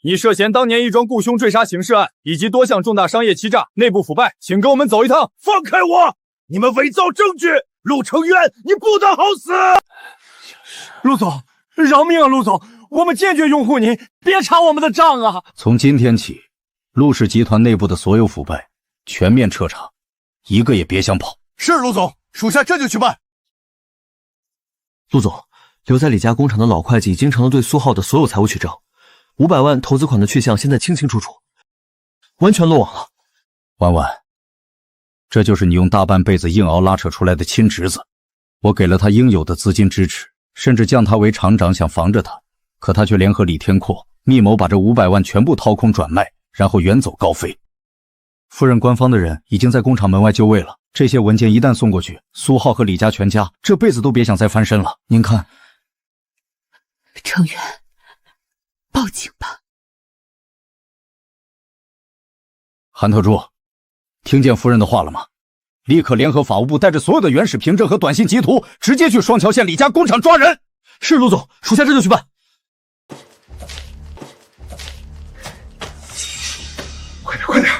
S12: 你涉嫌当年一桩雇凶坠杀刑事案以及多项重大商业欺诈、内部腐败，请跟我们走一趟。
S9: 放开我！你们伪造证据！陆成渊，你不得好死！陆总，饶命啊！陆总，我们坚决拥护您，别查我们的账啊！
S3: 从今天起，陆氏集团内部的所有腐败全面彻查，一个也别想跑。
S11: 是陆总，属下这就去办。
S5: 陆总，留在李家工厂的老会计已经成了对苏浩的所有财务取证，500万投资款的去向现在清清楚楚，完全落网了。
S3: 婉婉，这就是你用大半辈子硬熬拉扯出来的亲侄子，我给了他应有的资金支持，甚至降他为厂长，想防着他，可他却联合李天阔密谋把这500万全部掏空转卖，然后远走高飞。夫人官方的人已经在工厂门外就位了，这些文件一旦送过去，苏浩和李家全家这辈子都别想再翻身了。您看，
S10: 成渊，报警吧。
S3: 韩特助，听见夫人的话了吗？立刻联合法务部带着所有的原始凭证和短信截图，直接去双桥县李家工厂抓人。
S5: 是陆总，属下这就去办。
S11: 快点，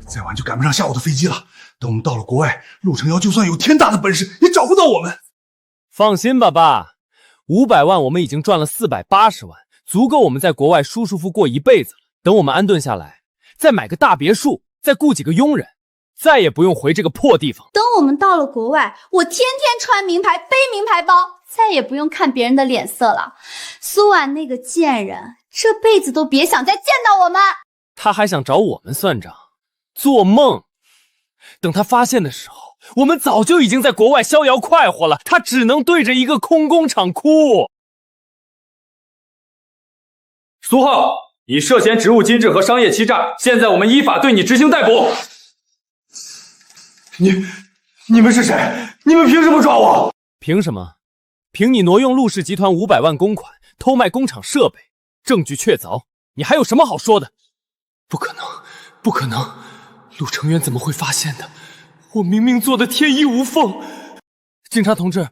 S11: 再晚就赶不上下午的飞机了。等我们到了国外，陆成尧就算有天大的本事，也找不到我们。
S8: 放心吧，爸，500万我们已经赚了480万，足够我们在国外舒舒服服过一辈子了。等我们安顿下来，再买个大别墅，再雇几个佣人，再也不用回这个破地方。
S20: 等我们到了国外，我天天穿名牌，背名牌包，再也不用看别人的脸色了。苏婉那个贱人，这辈子都别想再见到我们。
S8: 他还想找我们算账，做梦！等他发现的时候，我们早就已经在国外逍遥快活了，他只能对着一个空工厂哭。
S12: 苏浩，你涉嫌职务金制和商业欺诈，现在我们依法对你执行逮捕。
S9: 你们是谁？你们凭什么抓我？
S8: 凭什么？凭你挪用陆氏集团500万公款，偷卖工厂设备，证据确凿，你还有什么好说的？不可能，不可能！陆成渊怎么会发现的？我明明做的天衣无缝。警察同志，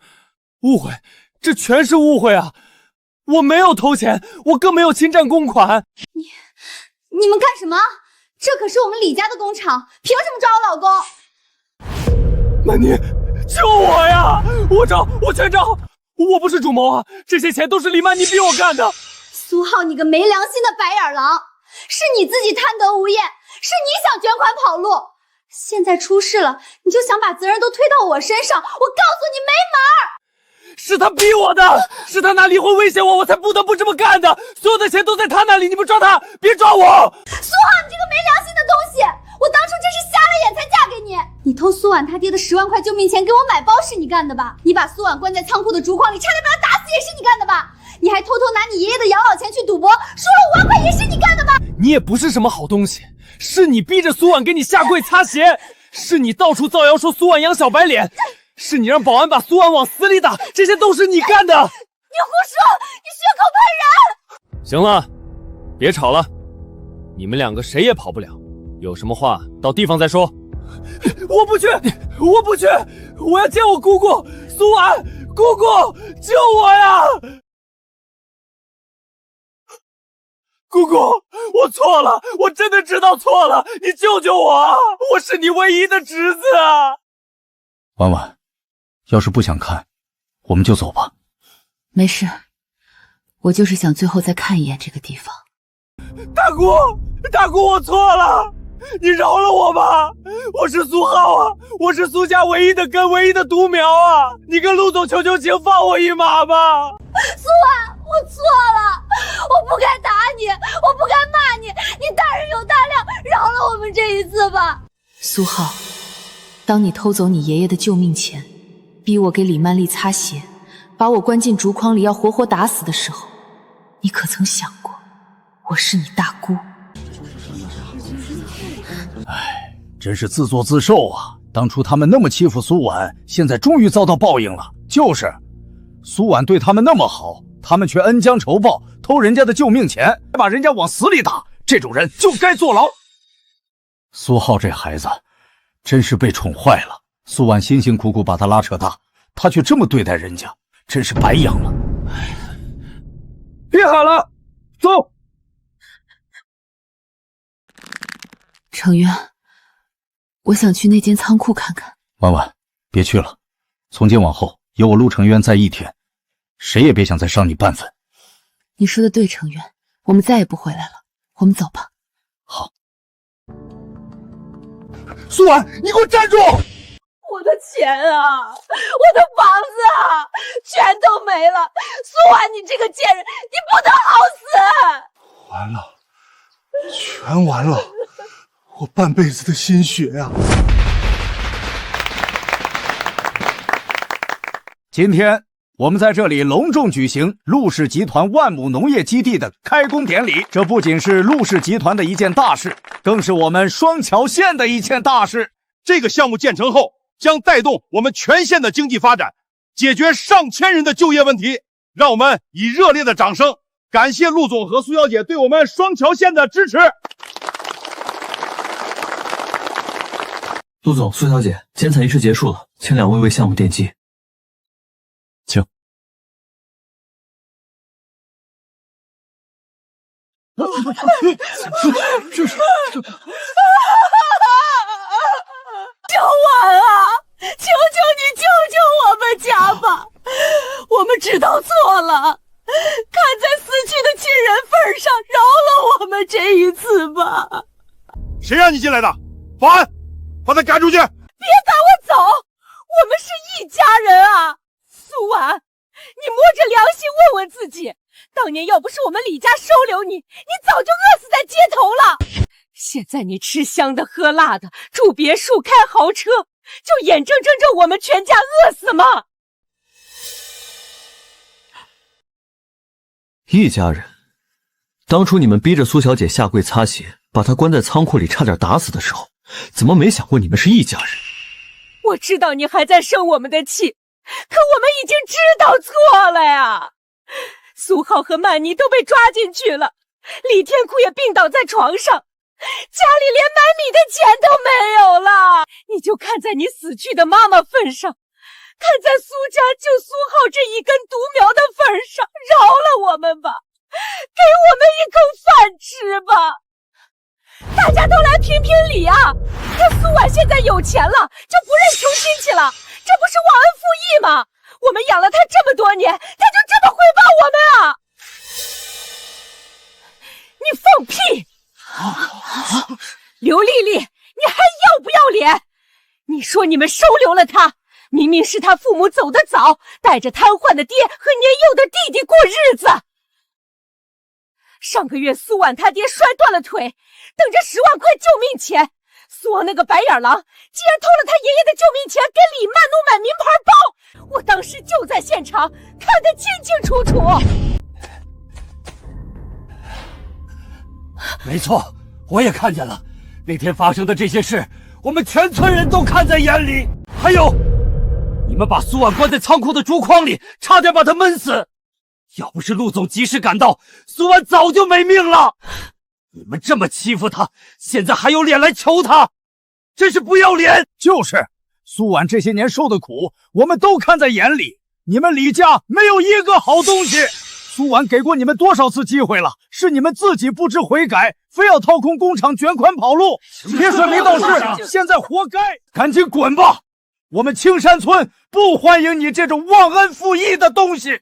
S8: 误会，这全是误会啊！我没有偷钱，我更没有侵占公款。
S20: 你们干什么？这可是我们李家的工厂，凭什么抓我老公？
S8: 曼妮，救我呀！我全招！我不是主谋啊！这些钱都是李曼妮逼我干的。
S20: 苏浩，你个没良心的白眼狼！是你自己贪得无厌，是你想卷款跑路，现在出事了，你就想把责任都推到我身上，我告诉你没门儿！
S8: 是他逼我的，是他拿离婚威胁我，我才不得不这么干的。所有的钱都在他那里，你们抓他，别抓我！
S20: 苏浩，你这个没良心的东西！我当初真是瞎了眼才嫁给你。你偷苏婉他爹的10万块救命钱给我买包是你干的吧？你把苏婉关在仓库的竹筐里，差点把他打死也是你干的吧？你还偷偷拿你爷爷的养老钱去赌博，输了5万块也是你干的吧？
S8: 你也不是什么好东西，是你逼着苏婉给你下跪擦鞋，是你到处造谣说苏婉养小白脸，是你让保安把苏婉往死里打，这些都是你干的。你
S20: 胡说，你血口喷人！
S8: 行了，别吵了，你们2个谁也跑不了，有什么话到地方再说。我不去，我不去，我要见我姑姑苏婉，姑姑救我呀！姑姑，我错了，我真的知道错了，你救救我，我是你唯一的侄子啊！
S3: 婉婉，要是不想看，我们就走吧。
S2: 没事，我就是想最后再看一眼这个地方。
S8: 大姑，我错了，你饶了我吧！我是苏浩啊，我是苏家唯一的根，唯一的独苗啊！你跟陆总求求情，放我一马吧！
S20: 苏婉，我错了，我不该打你，我不该骂你，你大人有大量，饶了我们这一次吧。
S2: 苏浩，当你偷走你爷爷的救命钱，逼我给李曼丽擦鞋，把我关进竹筐里要活活打死的时候，你可曾想过我是你大姑？
S3: 唉，真是自作自受啊！当初他们那么欺负苏婉，现在终于遭到报应了。就是苏婉对他们那么好，他们却恩将仇报，偷人家的救命钱，还把人家往死里打，
S12: 这种人就该坐牢。
S3: 苏浩这孩子真是被宠坏了，苏婉辛辛苦苦把他拉扯大，他却这么对待人家，真是白养了。
S12: 别喊了，走。
S2: 程渊，我想去那间仓库看看。
S3: 婉婉，别去了，从今往后有我陆程渊在一天，谁也别想再伤你半分。
S2: 你说的对，程渊，我们再也不回来了，我们走吧。
S3: 好。
S11: 苏婉，你给我站住！
S7: 我的钱啊，我的房子啊，全都没了！苏婉，你这个贱人，你不得好死！
S11: 完了，全完了，我半辈子的心血呀！
S3: 今天我们在这里隆重举行陆氏集团万亩农业基地的开工典礼。这不仅是陆氏集团的一件大事，更是我们双桥县的一件大事。
S12: 这个项目建成后，将带动我们全县的经济发展，解决上千人的就业问题。让我们以热烈的掌声感谢陆总和苏小姐对我们双桥县的支持。
S5: 陆总、苏小姐，剪彩仪式结束了，请两位为项目奠基。请。
S7: 小婉啊，求求你救救我们家吧，我们知道错了，看在死去的亲人份上，饶了我们这一次吧。
S12: 谁让你进来的？保安，把他赶出去！
S7: 别赶我走，我们是一家人啊！苏婉，你摸着良心问问自己，当年要不是我们李家收留你，你早就饿死在街头了。现在你吃香的喝辣的，住别墅开豪车，就眼睁睁着我们全家饿死吗？
S5: 一家人，当初你们逼着苏小姐下跪擦鞋，把她关在仓库里差点打死的时候，怎么没想过你们是一家人？
S7: 我知道你还在生我们的气，可我们已经知道错了呀。苏浩和曼妮都被抓进去了，李天库也病倒在床上，家里连买米的钱都没有了。你就看在你死去的妈妈份上，看在苏家救苏浩这一根独苗的份上，饶了我们吧，给我们一口饭吃吧。大家都来评评理啊！这苏婉现在有钱了，就不认穷亲戚了，这不是忘恩负义吗？我们养了他这么多年，他就这么回报我们啊！你放屁！刘丽丽，你还要不要脸？你说你们收留了他，明明是他父母走得早，带着瘫痪的爹和年幼的弟弟过日子。上个月苏婉他爹摔断了腿，等着10万块救命钱。苏王那个白眼狼竟然偷了他爷爷的救命钱，给李曼奴买名牌包。我当时就在现场，看得清清楚楚。
S9: 没错，我也看见了，那天发生的这些事，我们全村人都看在眼里。还有，你们把苏婉关在仓库的竹筐里，差点把他闷死。要不是陆总及时赶到，苏婉早就没命了。你们这么欺负他，现在还有脸来求他，真是不要脸！
S3: 就是，苏婉这些年受的苦，我们都看在眼里。你们李家没有一个好东西。苏婉给过你们多少次机会了？是你们自己不知悔改，非要掏空工厂卷款跑路，铁水没到事，现在活该！赶紧滚吧！我们青山村不欢迎你这种忘恩负义的东西，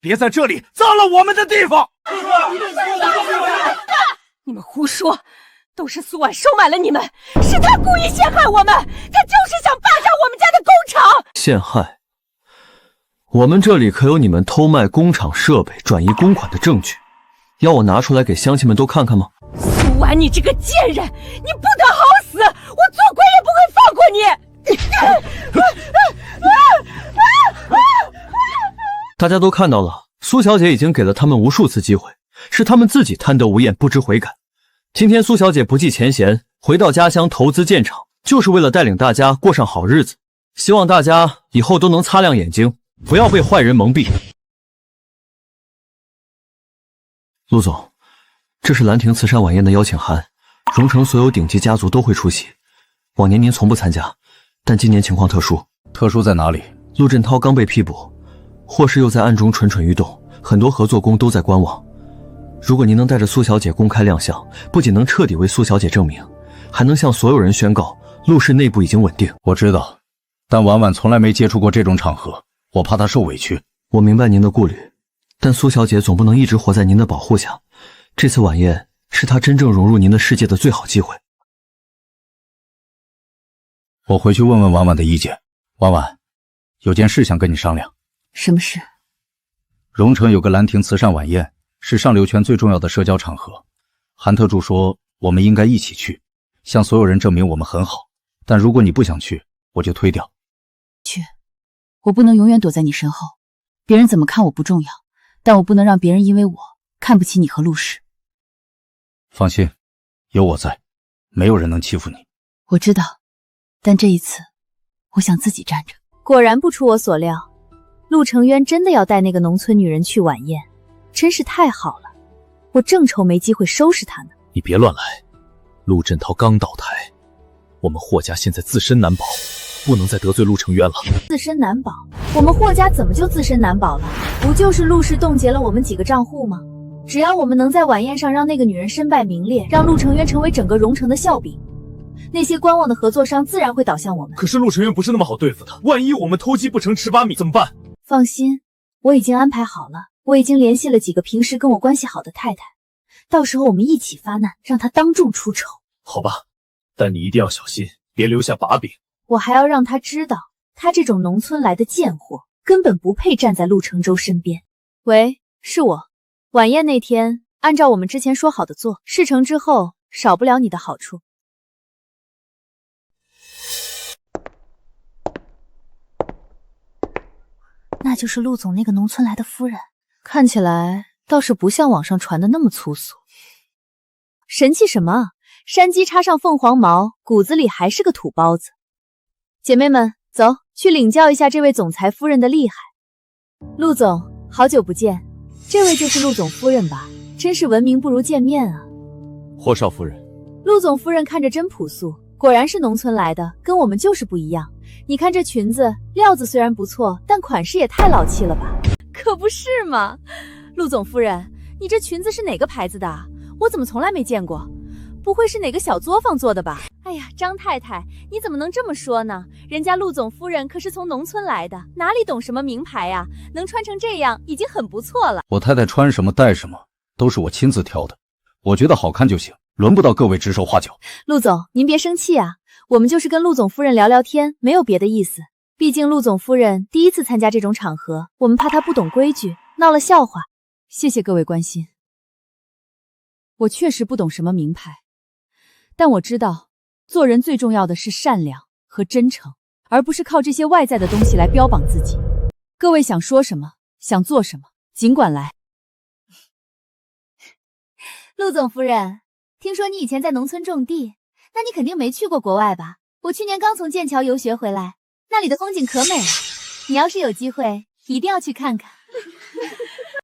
S3: 别在这里脏了我们的地方！
S7: 你们胡说，都是苏婉收买了你们，是他故意陷害我们，他就是想霸占我们家的工厂。
S5: 陷害？我们这里可有你们偷卖工厂设备、转移公款的证据，要我拿出来给乡亲们都看看吗？
S7: 苏婉，你这个贱人，你不得好死！我做鬼也不会放过你！
S5: 大家都看到了，苏小姐已经给了他们无数次机会，是他们自己贪得无厌，不知悔改。今天苏小姐不计前嫌，回到家乡投资建厂，就是为了带领大家过上好日子。希望大家以后都能擦亮眼睛，不要被坏人蒙蔽。陆总，这是兰亭慈善晚宴的邀请函，荣城所有顶级家族都会出席。往年您从不参加，但今年情况特殊。
S3: 特殊在哪里？
S5: 陆振涛刚被批捕，霍氏又在暗中蠢蠢欲动，很多合作工都在观望。如果您能带着苏小姐公开亮相，不仅能彻底为苏小姐证明，还能向所有人宣告陆氏内部已经稳定。
S3: 我知道，但婉婉从来没接触过这种场合，我怕她受委屈。
S5: 我明白您的顾虑，但苏小姐总不能一直活在您的保护下。这次晚宴是她真正融入您的世界的最好机会。
S3: 我回去问问婉婉的意见。婉婉，有件事想跟你商量。
S2: 什么事？
S3: 荣城有个兰亭慈善晚宴，是上流圈最重要的社交场合。韩特助说我们应该一起去，向所有人证明我们很好。但如果你不想去，我就推掉。
S2: 去，我不能永远躲在你身后。别人怎么看我不重要，但我不能让别人因为我看不起你和陆氏。
S3: 放心，有我在，没有人能欺负你。
S2: 我知道，但这一次，我想自己站着。
S1: 果然不出我所料，陆成渊真的要带那个农村女人去晚宴，真是太好了。我正愁没机会收拾她呢。
S8: 你别乱来，陆振涛刚倒台，我们霍家现在自身难保，不能再得罪陆成渊了。
S1: 自身难保？我们霍家怎么就自身难保了？不就是陆氏冻结了我们几个账户吗？只要我们能在晚宴上让那个女人身败名裂，让陆成渊成为整个荣城的笑柄，那些观望的合作商自然会倒向我们。
S8: 可是陆成渊不是那么好对付的，万一我们偷鸡不成蚀把米怎么办？
S1: 放心，我已经安排好了，我已经联系了几个平时跟我关系好的太太，到时候我们一起发难，让她当众出丑。
S8: 好吧，但你一定要小心，别留下把柄。
S1: 我还要让她知道，她这种农村来的贱货根本不配站在陆承洲身边。喂，是我。晚宴那天，按照我们之前说好的做，事成之后少不了你的好处。那就是陆总那个农村来的夫人，看起来倒是不像网上传的那么粗俗。神气什么？山鸡插上凤凰毛，骨子里还是个土包子。姐妹们，走，去领教一下这位总裁夫人的厉害。陆总，好久不见，这位就是陆总夫人吧？真是闻名不如见面啊。
S17: 霍少夫人。
S1: 陆总夫人看着真朴素，果然是农村来的，跟我们就是不一样。你看这裙子，料子虽然不错，但款式也太老气了吧？可不是嘛。陆总夫人，你这裙子是哪个牌子的？我怎么从来没见过？不会是哪个小作坊做的吧？哎呀，张太太，你怎么能这么说呢？人家陆总夫人可是从农村来的，哪里懂什么名牌呀？能穿成这样已经很不错了。
S3: 我太太穿什么戴什么都是我亲自挑的，我觉得好看就行，轮不到各位指手画脚。
S1: 陆总，您别生气啊，我们就是跟陆总夫人聊聊天，没有别的意思。毕竟陆总夫人第一次参加这种场合，我们怕她不懂规矩，闹了笑话。
S2: 谢谢各位关心。我确实不懂什么名牌，但我知道做人最重要的是善良和真诚，而不是靠这些外在的东西来标榜自己。各位想说什么，想做什么，尽管来。
S1: 陆总夫人，听说你以前在农村种地，那你肯定没去过国外吧？我去年刚从剑桥游学回来，那里的风景可美了。你要是有机会，一定要去看看。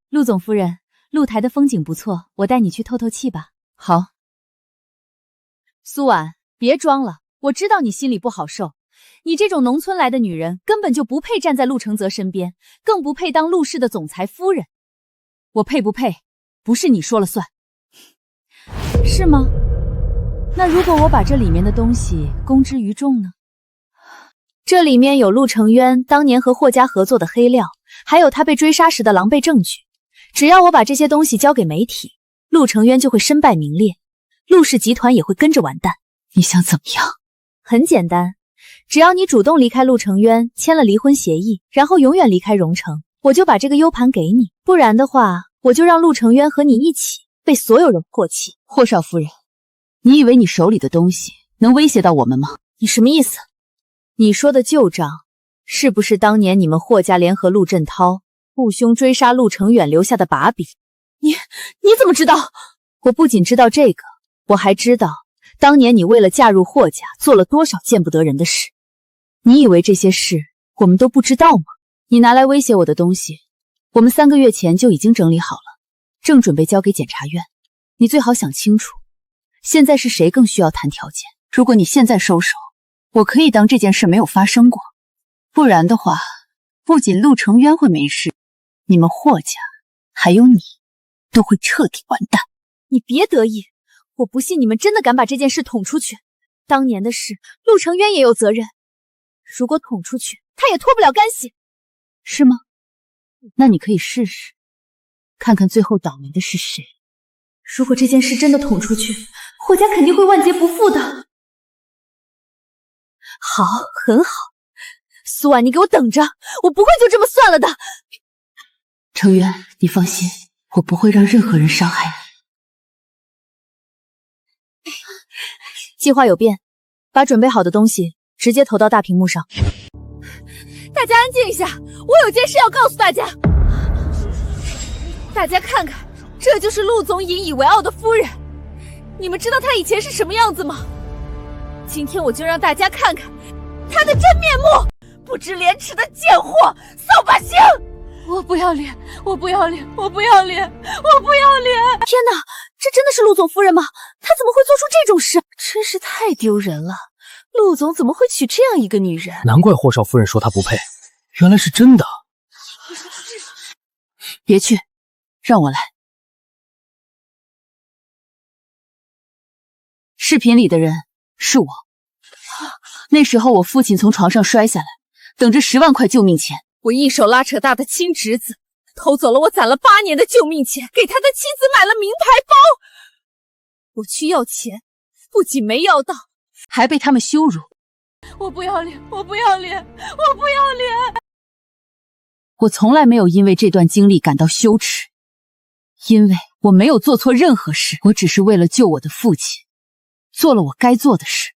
S2: 陆总夫人，露台的风景不错，我带你去透透气吧。好。苏婉，别装了，我知道你心里不好受。你这种农村来的女人，根本就不配站在陆承泽身边，更不配当陆氏的总裁夫人。我配不配，不是你说了算。是吗？那如果我把这里面的东西公之于众呢？
S1: 这里面有陆承渊当年和霍家合作的黑料，还有他被追杀时的狼狈证据。只要我把这些东西交给媒体，陆承渊就会身败名裂，陆氏集团也会跟着完蛋。
S2: 你想怎么样？
S1: 很简单，只要你主动离开陆承渊，签了离婚协议，然后永远离开荣城，我就把这个 U 盘给你。不然的话，我就让陆承渊和你一起被所有人唾弃。
S2: 霍少夫人，你以为你手里的东西能威胁到我们吗？
S1: 你什么意思？你说的旧账，是不是当年你们霍家联合陆振涛父兄追杀陆承远留下的把柄？你怎么知道？我不仅知道这个，我还知道当年你为了嫁入霍家做了多少见不得人的事。你以为这些事我们都不知道吗？你拿来威胁我的东西，我们3个月前就已经整理好了，正准备交给检察院。
S2: 你最好想清楚，现在是谁更需要谈条件。如果你现在收手，我可以当这件事没有发生过；不然的话，不仅陆成渊会没事，你们霍家还有你都会彻底完蛋。
S1: 你别得意，我不信你们真的敢把这件事捅出去。当年的事，陆成渊也有责任。如果捅出去，他也脱不了干系。
S2: 是吗？那你可以试试，看看最后倒霉的是谁。
S1: 如果这件事真的捅出去，霍家肯定会万劫不复的。好，很好。苏婉，你给我等着，我不会就这么算了的。
S2: 成渊，你放心，我不会让任何人伤害
S1: 你。
S2: 计划有变，把准备好的东西直接投到大屏幕上。
S1: 大家安静一下，我有件事要告诉大家。大家看看，这就是陆总引以为傲的夫人。你们知道她以前是什么样子吗？今天我就让大家看看她的真面目！不知廉耻的贱货，扫把星！我不要脸，我不要脸，我不要脸，我不要脸！天哪，这真的是陆总夫人吗？她怎么会做出这种事？真是太丢人了！陆总怎么会娶这样一个女人？
S8: 难怪霍少夫人说她不配，原来是真的。
S2: 别去，让我来。视频里的人是我。那时候我父亲从床上摔下来，等着10万块救命钱。
S1: 我一手拉扯大的亲侄子，偷走了我攒了8年的救命钱，给他的妻子买了名牌包。我去要钱，不仅没要到，
S2: 还被他们羞辱。
S1: 我不要脸，我不要脸，我不要脸！
S2: 我从来没有因为这段经历感到羞耻，因为我没有做错任何事，我只是为了救我的父亲，做了我该做的事。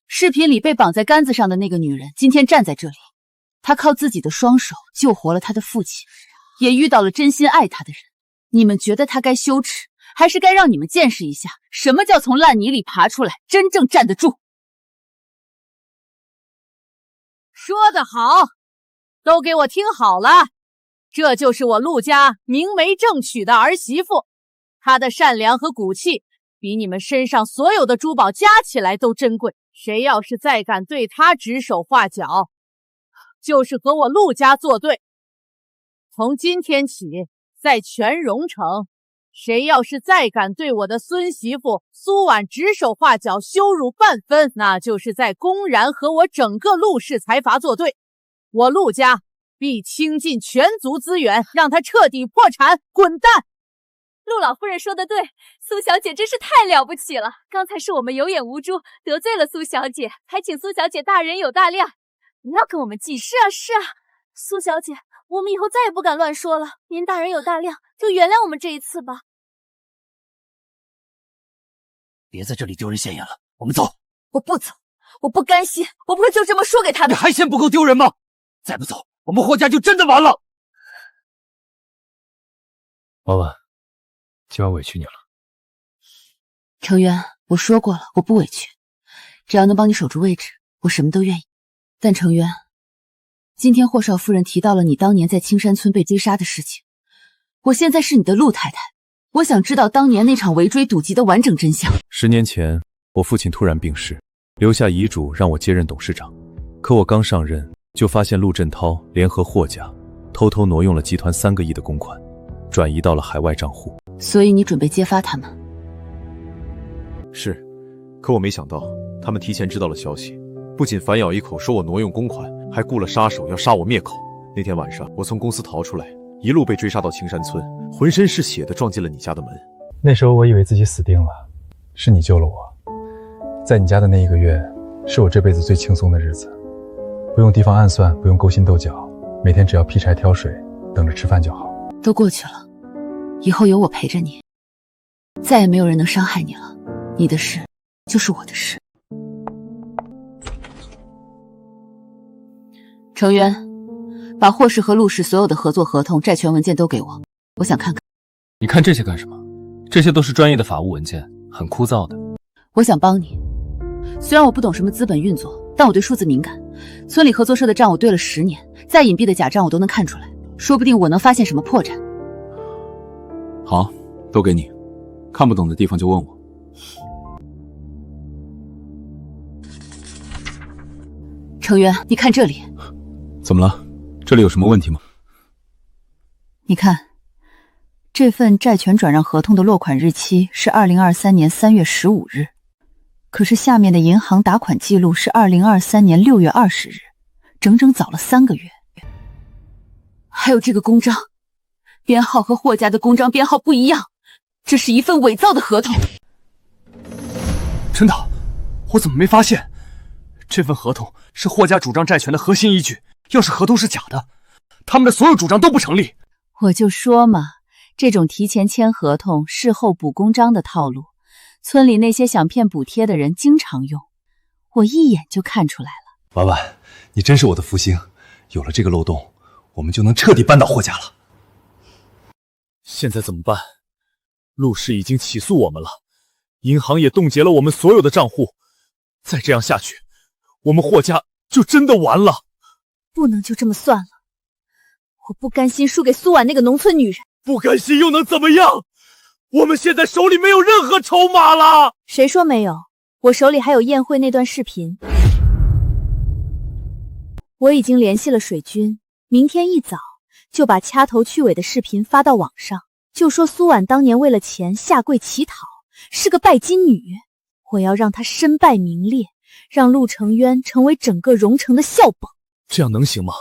S2: 视频里被绑在杆子上的那个女人，今天站在这里，她靠自己的双手救活了她的父亲，也遇到了真心爱她的人。你们觉得她该羞耻，还是该让你们见识一下什么叫从烂泥里爬出来，真正站得住？
S13: 说得好，都给我听好了，这就是我陆家明媒正娶的儿媳妇，她的善良和骨气比你们身上所有的珠宝加起来都珍贵。谁要是再敢对她指手画脚，就是和我陆家作对。从今天起，在全荣城，谁要是再敢对我的孙媳妇苏婉指手画脚、羞辱半分，那就是在公然和我整个陆氏财阀作对。我陆家必倾尽全族资源，让他彻底破产，滚蛋！
S1: 陆老夫人说的对，苏小姐真是太了不起了。刚才是我们有眼无珠，得罪了苏小姐，还请苏小姐大人有大量，不要跟我们计较。是啊，苏小姐，我们以后再也不敢乱说了。您大人有大量，就原谅我们这一次吧。
S14: 别在这里丢人现眼了，我们走。
S1: 我不走，我不甘心，我不会就这么说给他的。
S14: 你还嫌不够丢人吗？再不走，我们霍家就真的完了。
S8: 婉婉，今晚委屈你了。
S2: 成渊，我说过了，我不委屈，只要能帮你守住位置，我什么都愿意。但成渊，今天霍少夫人提到了你当年在青山村被追杀的事情，我现在是你的陆太太，我想知道当年那场围追堵截的完整真相。
S17: 10年前，我父亲突然病逝，留下遗嘱让我接任董事长。可我刚上任，就发现陆振涛联合霍家，偷偷挪用了集团3个亿的公款，转移到了海外账户。
S2: 所以你准备揭发他们？
S17: 是，可我没想到他们提前知道了消息，不仅反咬一口说我挪用公款，还雇了杀手要杀我灭口。那天晚上，我从公司逃出来，一路被追杀到青山村，浑身是血的撞进了你家的门。
S21: 那时候我以为自己死定了，是你救了我。在你家的那1个月，是我这辈子最轻松的日子，不用提防暗算，不用勾心斗角，每天只要劈柴挑水，等着吃饭就好。
S2: 都过去了，以后有我陪着你，再也没有人能伤害你了。你的事就是我的事。成渊，把霍氏和陆氏所有的合作合同、债权文件都给我，我想看看。
S8: 你看这些干什么？这些都是专业的法务文件，很枯燥的。
S2: 我想帮你，虽然我不懂什么资本运作，但我对数字敏感。村里合作社的账我对了10年，再隐蔽的假账我都能看出来，说不定我能发现什么破绽。
S8: 好，都给你。
S3: 看不懂的地方就问我。
S2: 程渊，你看这里。
S3: 怎么了？这里有什么问题吗？
S2: 你看，这份债权转让合同的落款日期是2023年3月15日，可是下面的银行打款记录是2023年6月20日，整整早了3个月。还有这个公章，编号和霍家的公章编号不一样，这是一份伪造的合同。
S6: 真的？我怎么没发现？这份合同是霍家主张债权的核心依据，要是合同是假的，他们的所有主张都不成立。
S2: 我就说嘛，这种提前签合同事后补公章的套路，村里那些想骗补贴的人经常用，我一眼就看出来了。
S6: 婉婉，你真是我的福星，有了这个漏洞，我们就能彻底扳倒霍家了。
S8: 现在怎么办？陆氏已经起诉我们了，银行也冻结了我们所有的账户，再这样下去，我们霍家就真的完了。
S1: 不能就这么算了，我不甘心输给苏婉那个农村女人。
S8: 不甘心又能怎么样？我们现在手里没有任何筹码了。
S1: 谁说没有？我手里还有宴会那段视频。我已经联系了水军，明天一早就把掐头去尾的视频发到网上，就说苏婉当年为了钱下跪乞讨，是个拜金女。我要让她身败名裂，让陆承渊成为整个荣城的笑柄。
S8: 这样能行吗？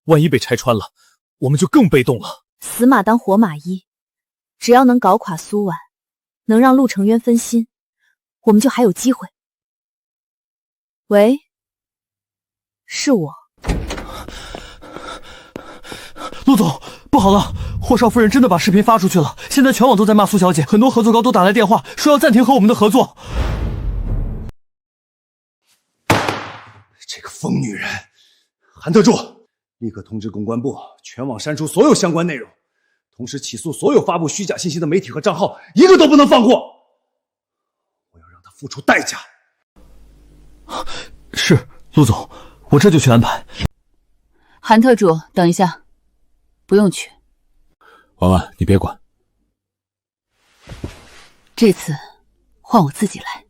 S8: 万一被拆穿了，我们就更被动了。
S1: 死马当活马医，只要能搞垮苏婉，能让陆承渊分心，我们就还有机会。喂，是我。
S6: 陆总，不好了，霍少夫人真的把视频发出去了，现在全网都在骂苏小姐，很多合作方都打来电话说要暂停和我们的合作。
S11: 这个疯女人！韩特助，立刻通知公关部，全网删除所有相关内容，同时起诉所有发布虚假信息的媒体和账号，一个都不能放过。我要让他付出代价。
S6: 是，陆总，我这就去安排。
S2: 韩特助，等一下，不用去。
S3: 婉婉，你别管。
S2: 这次换我自己来。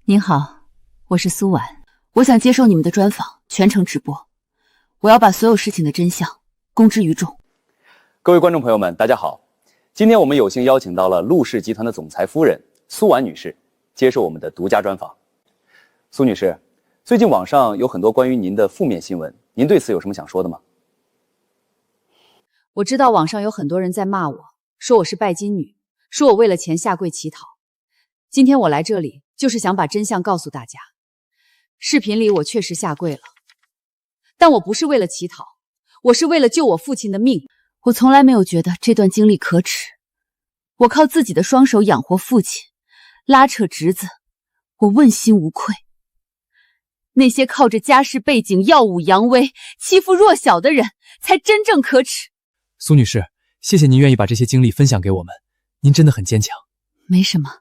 S2: 您好，我是苏婉，我想接受你们的专访，全程直播。我要把所有事情的真相公之于众。
S15: 各位观众朋友们，大家好！今天我们有幸邀请到了陆氏集团的总裁夫人苏婉女士，接受我们的独家专访。苏女士，最近网上有很多关于您的负面新闻，您对此有什么想说的吗？
S2: 我知道网上有很多人在骂我，说我是拜金女，说我为了钱下跪乞讨。今天我来这里，就是想把真相告诉大家。视频里我确实下跪了，但我不是为了乞讨，我是为了救我父亲的命。我从来没有觉得这段经历可耻，我靠自己的双手养活父亲，拉扯侄子，我问心无愧。那些靠着家世背景耀武扬威、欺负弱小的人，才真正可耻。
S8: 苏女士，谢谢您愿意把这些经历分享给我们，您真的很坚强。
S2: 没什么，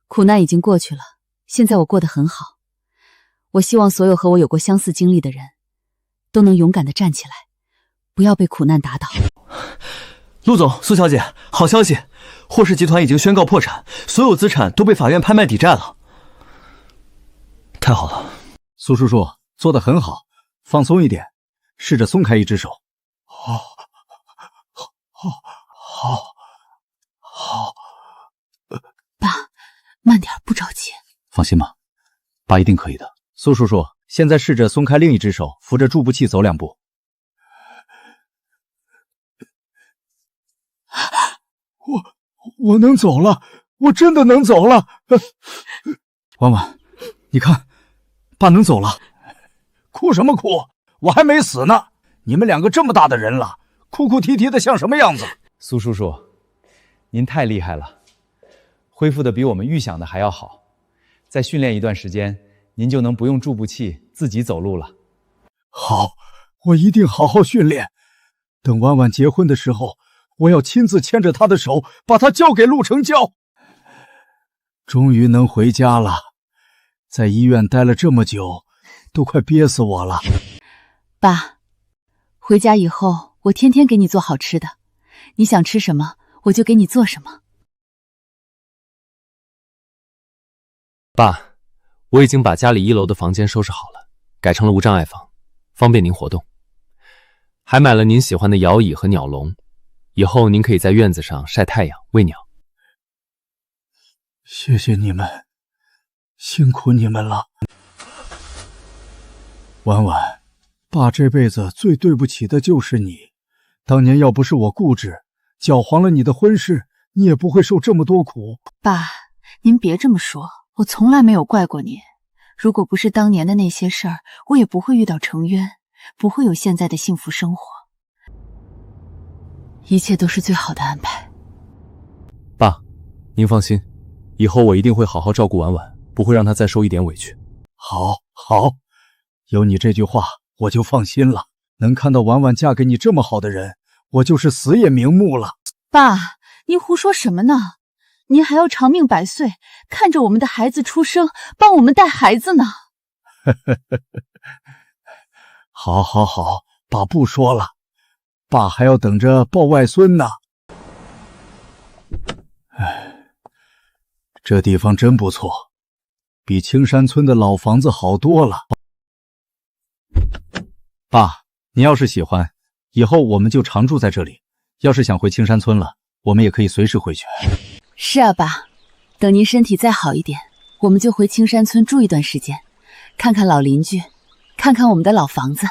S2: 苦难已经过去了，现在我过得很好。我希望所有和我有过相似经历的人，都能勇敢地站起来，不要被苦难打倒。
S6: 陆总，苏小姐，好消息，霍氏集团已经宣告破产，所有资产都被法院拍卖抵债了。太好了。
S3: 苏叔叔做得很好，放松一点，试着松开一只手。
S11: 好。
S2: 爸，慢点，不着急。
S3: 放心吧，爸一定可以的。苏叔叔，现在试着松开另一只手，扶着助步器走2步。
S4: 我能走了，我真的能走了。
S3: 婉婉，你看，爸能走了。
S4: 哭什么哭？我还没死呢。你们2个这么大的人了，哭哭啼啼的像什么样子？
S19: 苏叔叔，您太厉害了，恢复的比我们预想的还要好。再训练一段时间，您就能不用助步器自己走路了。
S4: 好，我一定好好训练。等婉婉结婚的时候，我要亲自牵着她的手，把她交给陆成交。终于能回家了，在医院待了这么久，都快憋死我了。
S2: 爸，回家以后我天天给你做好吃的，你想吃什么，我就给你做什么。
S8: 爸，我已经把家里1楼的房间收拾好了，改成了无障碍房，方便您活动。还买了您喜欢的摇椅和鸟笼，以后您可以在院子上晒太阳、喂鸟。
S4: 谢谢你们，辛苦你们了。婉婉，爸这辈子最对不起的就是你。当年要不是我固执，搅黄了你的婚事，你也不会受这么多苦。
S2: 爸，您别这么说，我从来没有怪过你。如果不是当年的那些事儿，我也不会遇到程渊，不会有现在的幸福生活。一切都是最好的安排。
S8: 爸，您放心，以后我一定会好好照顾婉婉，不会让她再受一点委屈。
S4: 好，好，有你这句话，我就放心了。能看到婉婉嫁给你这么好的人，我就是死也瞑目了。
S2: 爸，您胡说什么呢？您还要长命百岁，看着我们的孩子出生，帮我们带孩子呢。
S4: 好，好，好，爸不说了，爸还要等着抱外孙呢。哎，这地方真不错，比青山村的老房子好多了。
S3: 爸，你要是喜欢，以后我们就常住在这里。要是想回青山村了，我们也可以随时回去。
S2: 是啊，爸，等您身体再好一点，我们就回青山村住一段时间，看看老邻居，看看我们的老房子。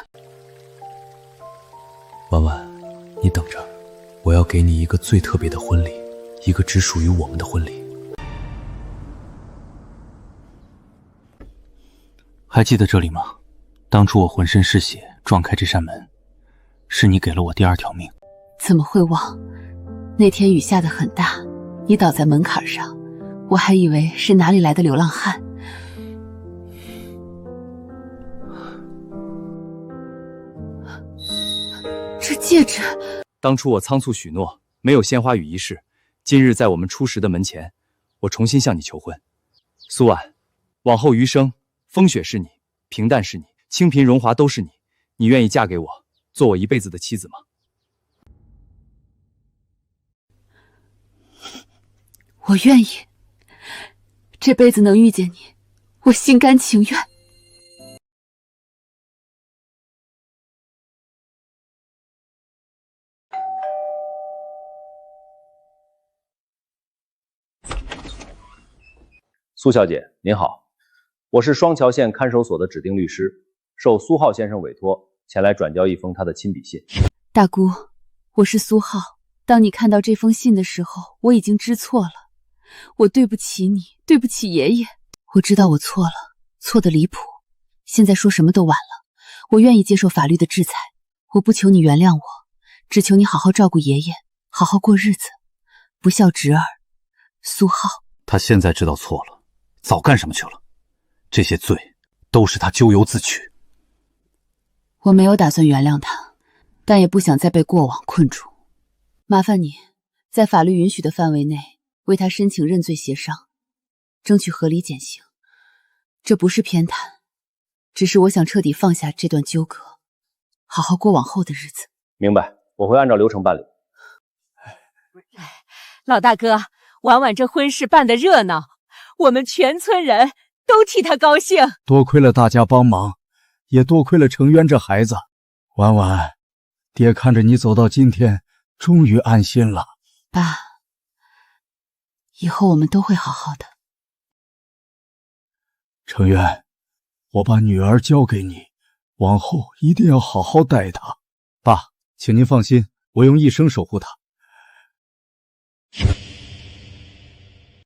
S5: 婉婉，你等着，我要给你一个最特别的婚礼，一个只属于我们的婚礼。
S3: 还记得这里吗？当初我浑身是血撞开这扇门，是你给了我第2条命。
S2: 怎么会忘？那天雨下得很大，你倒在门槛上，我还以为是哪里来的流浪汉。这戒指，
S19: 当初我仓促许诺，没有鲜花与仪式。今日在我们初识的门前，我重新向你求婚。苏婉，往后余生，风雪是你，平淡是你，清贫荣华都是你。你愿意嫁给我，做我一辈子的妻子吗？
S2: 我愿意，这辈子能遇见你，我心甘情愿。
S15: 苏小姐您好，我是双桥县看守所的指定律师，受苏浩先生委托前来转交一封他的亲笔信。
S2: 大姑，我是苏浩。当你看到这封信的时候，我已经知错了。我对不起你，对不起爷爷。我知道我错了，错得离谱。现在说什么都晚了。我愿意接受法律的制裁。我不求你原谅我，只求你好好照顾爷爷，好好过日子，不孝侄儿。苏浩。
S3: 他现在知道错了，早干什么去了？这些罪都是他咎由自取。
S2: 我没有打算原谅他，但也不想再被过往困住。麻烦你在法律允许的范围内为他申请认罪协商，争取合理减刑。这不是偏袒，只是我想彻底放下这段纠葛，好好过往后的日子。
S15: 明白，我会按照流程办理。
S7: 老大哥，婉婉这婚事办得热闹，我们全村人都替她高兴。
S4: 多亏了大家帮忙，也多亏了程渊这孩子。婉婉，爹看着你走到今天，终于安心了。
S2: 爸，以后我们都会好好的。
S4: 程渊，我把女儿交给你，往后一定要好好待她。
S3: 爸，请您放心，我用一生守护她。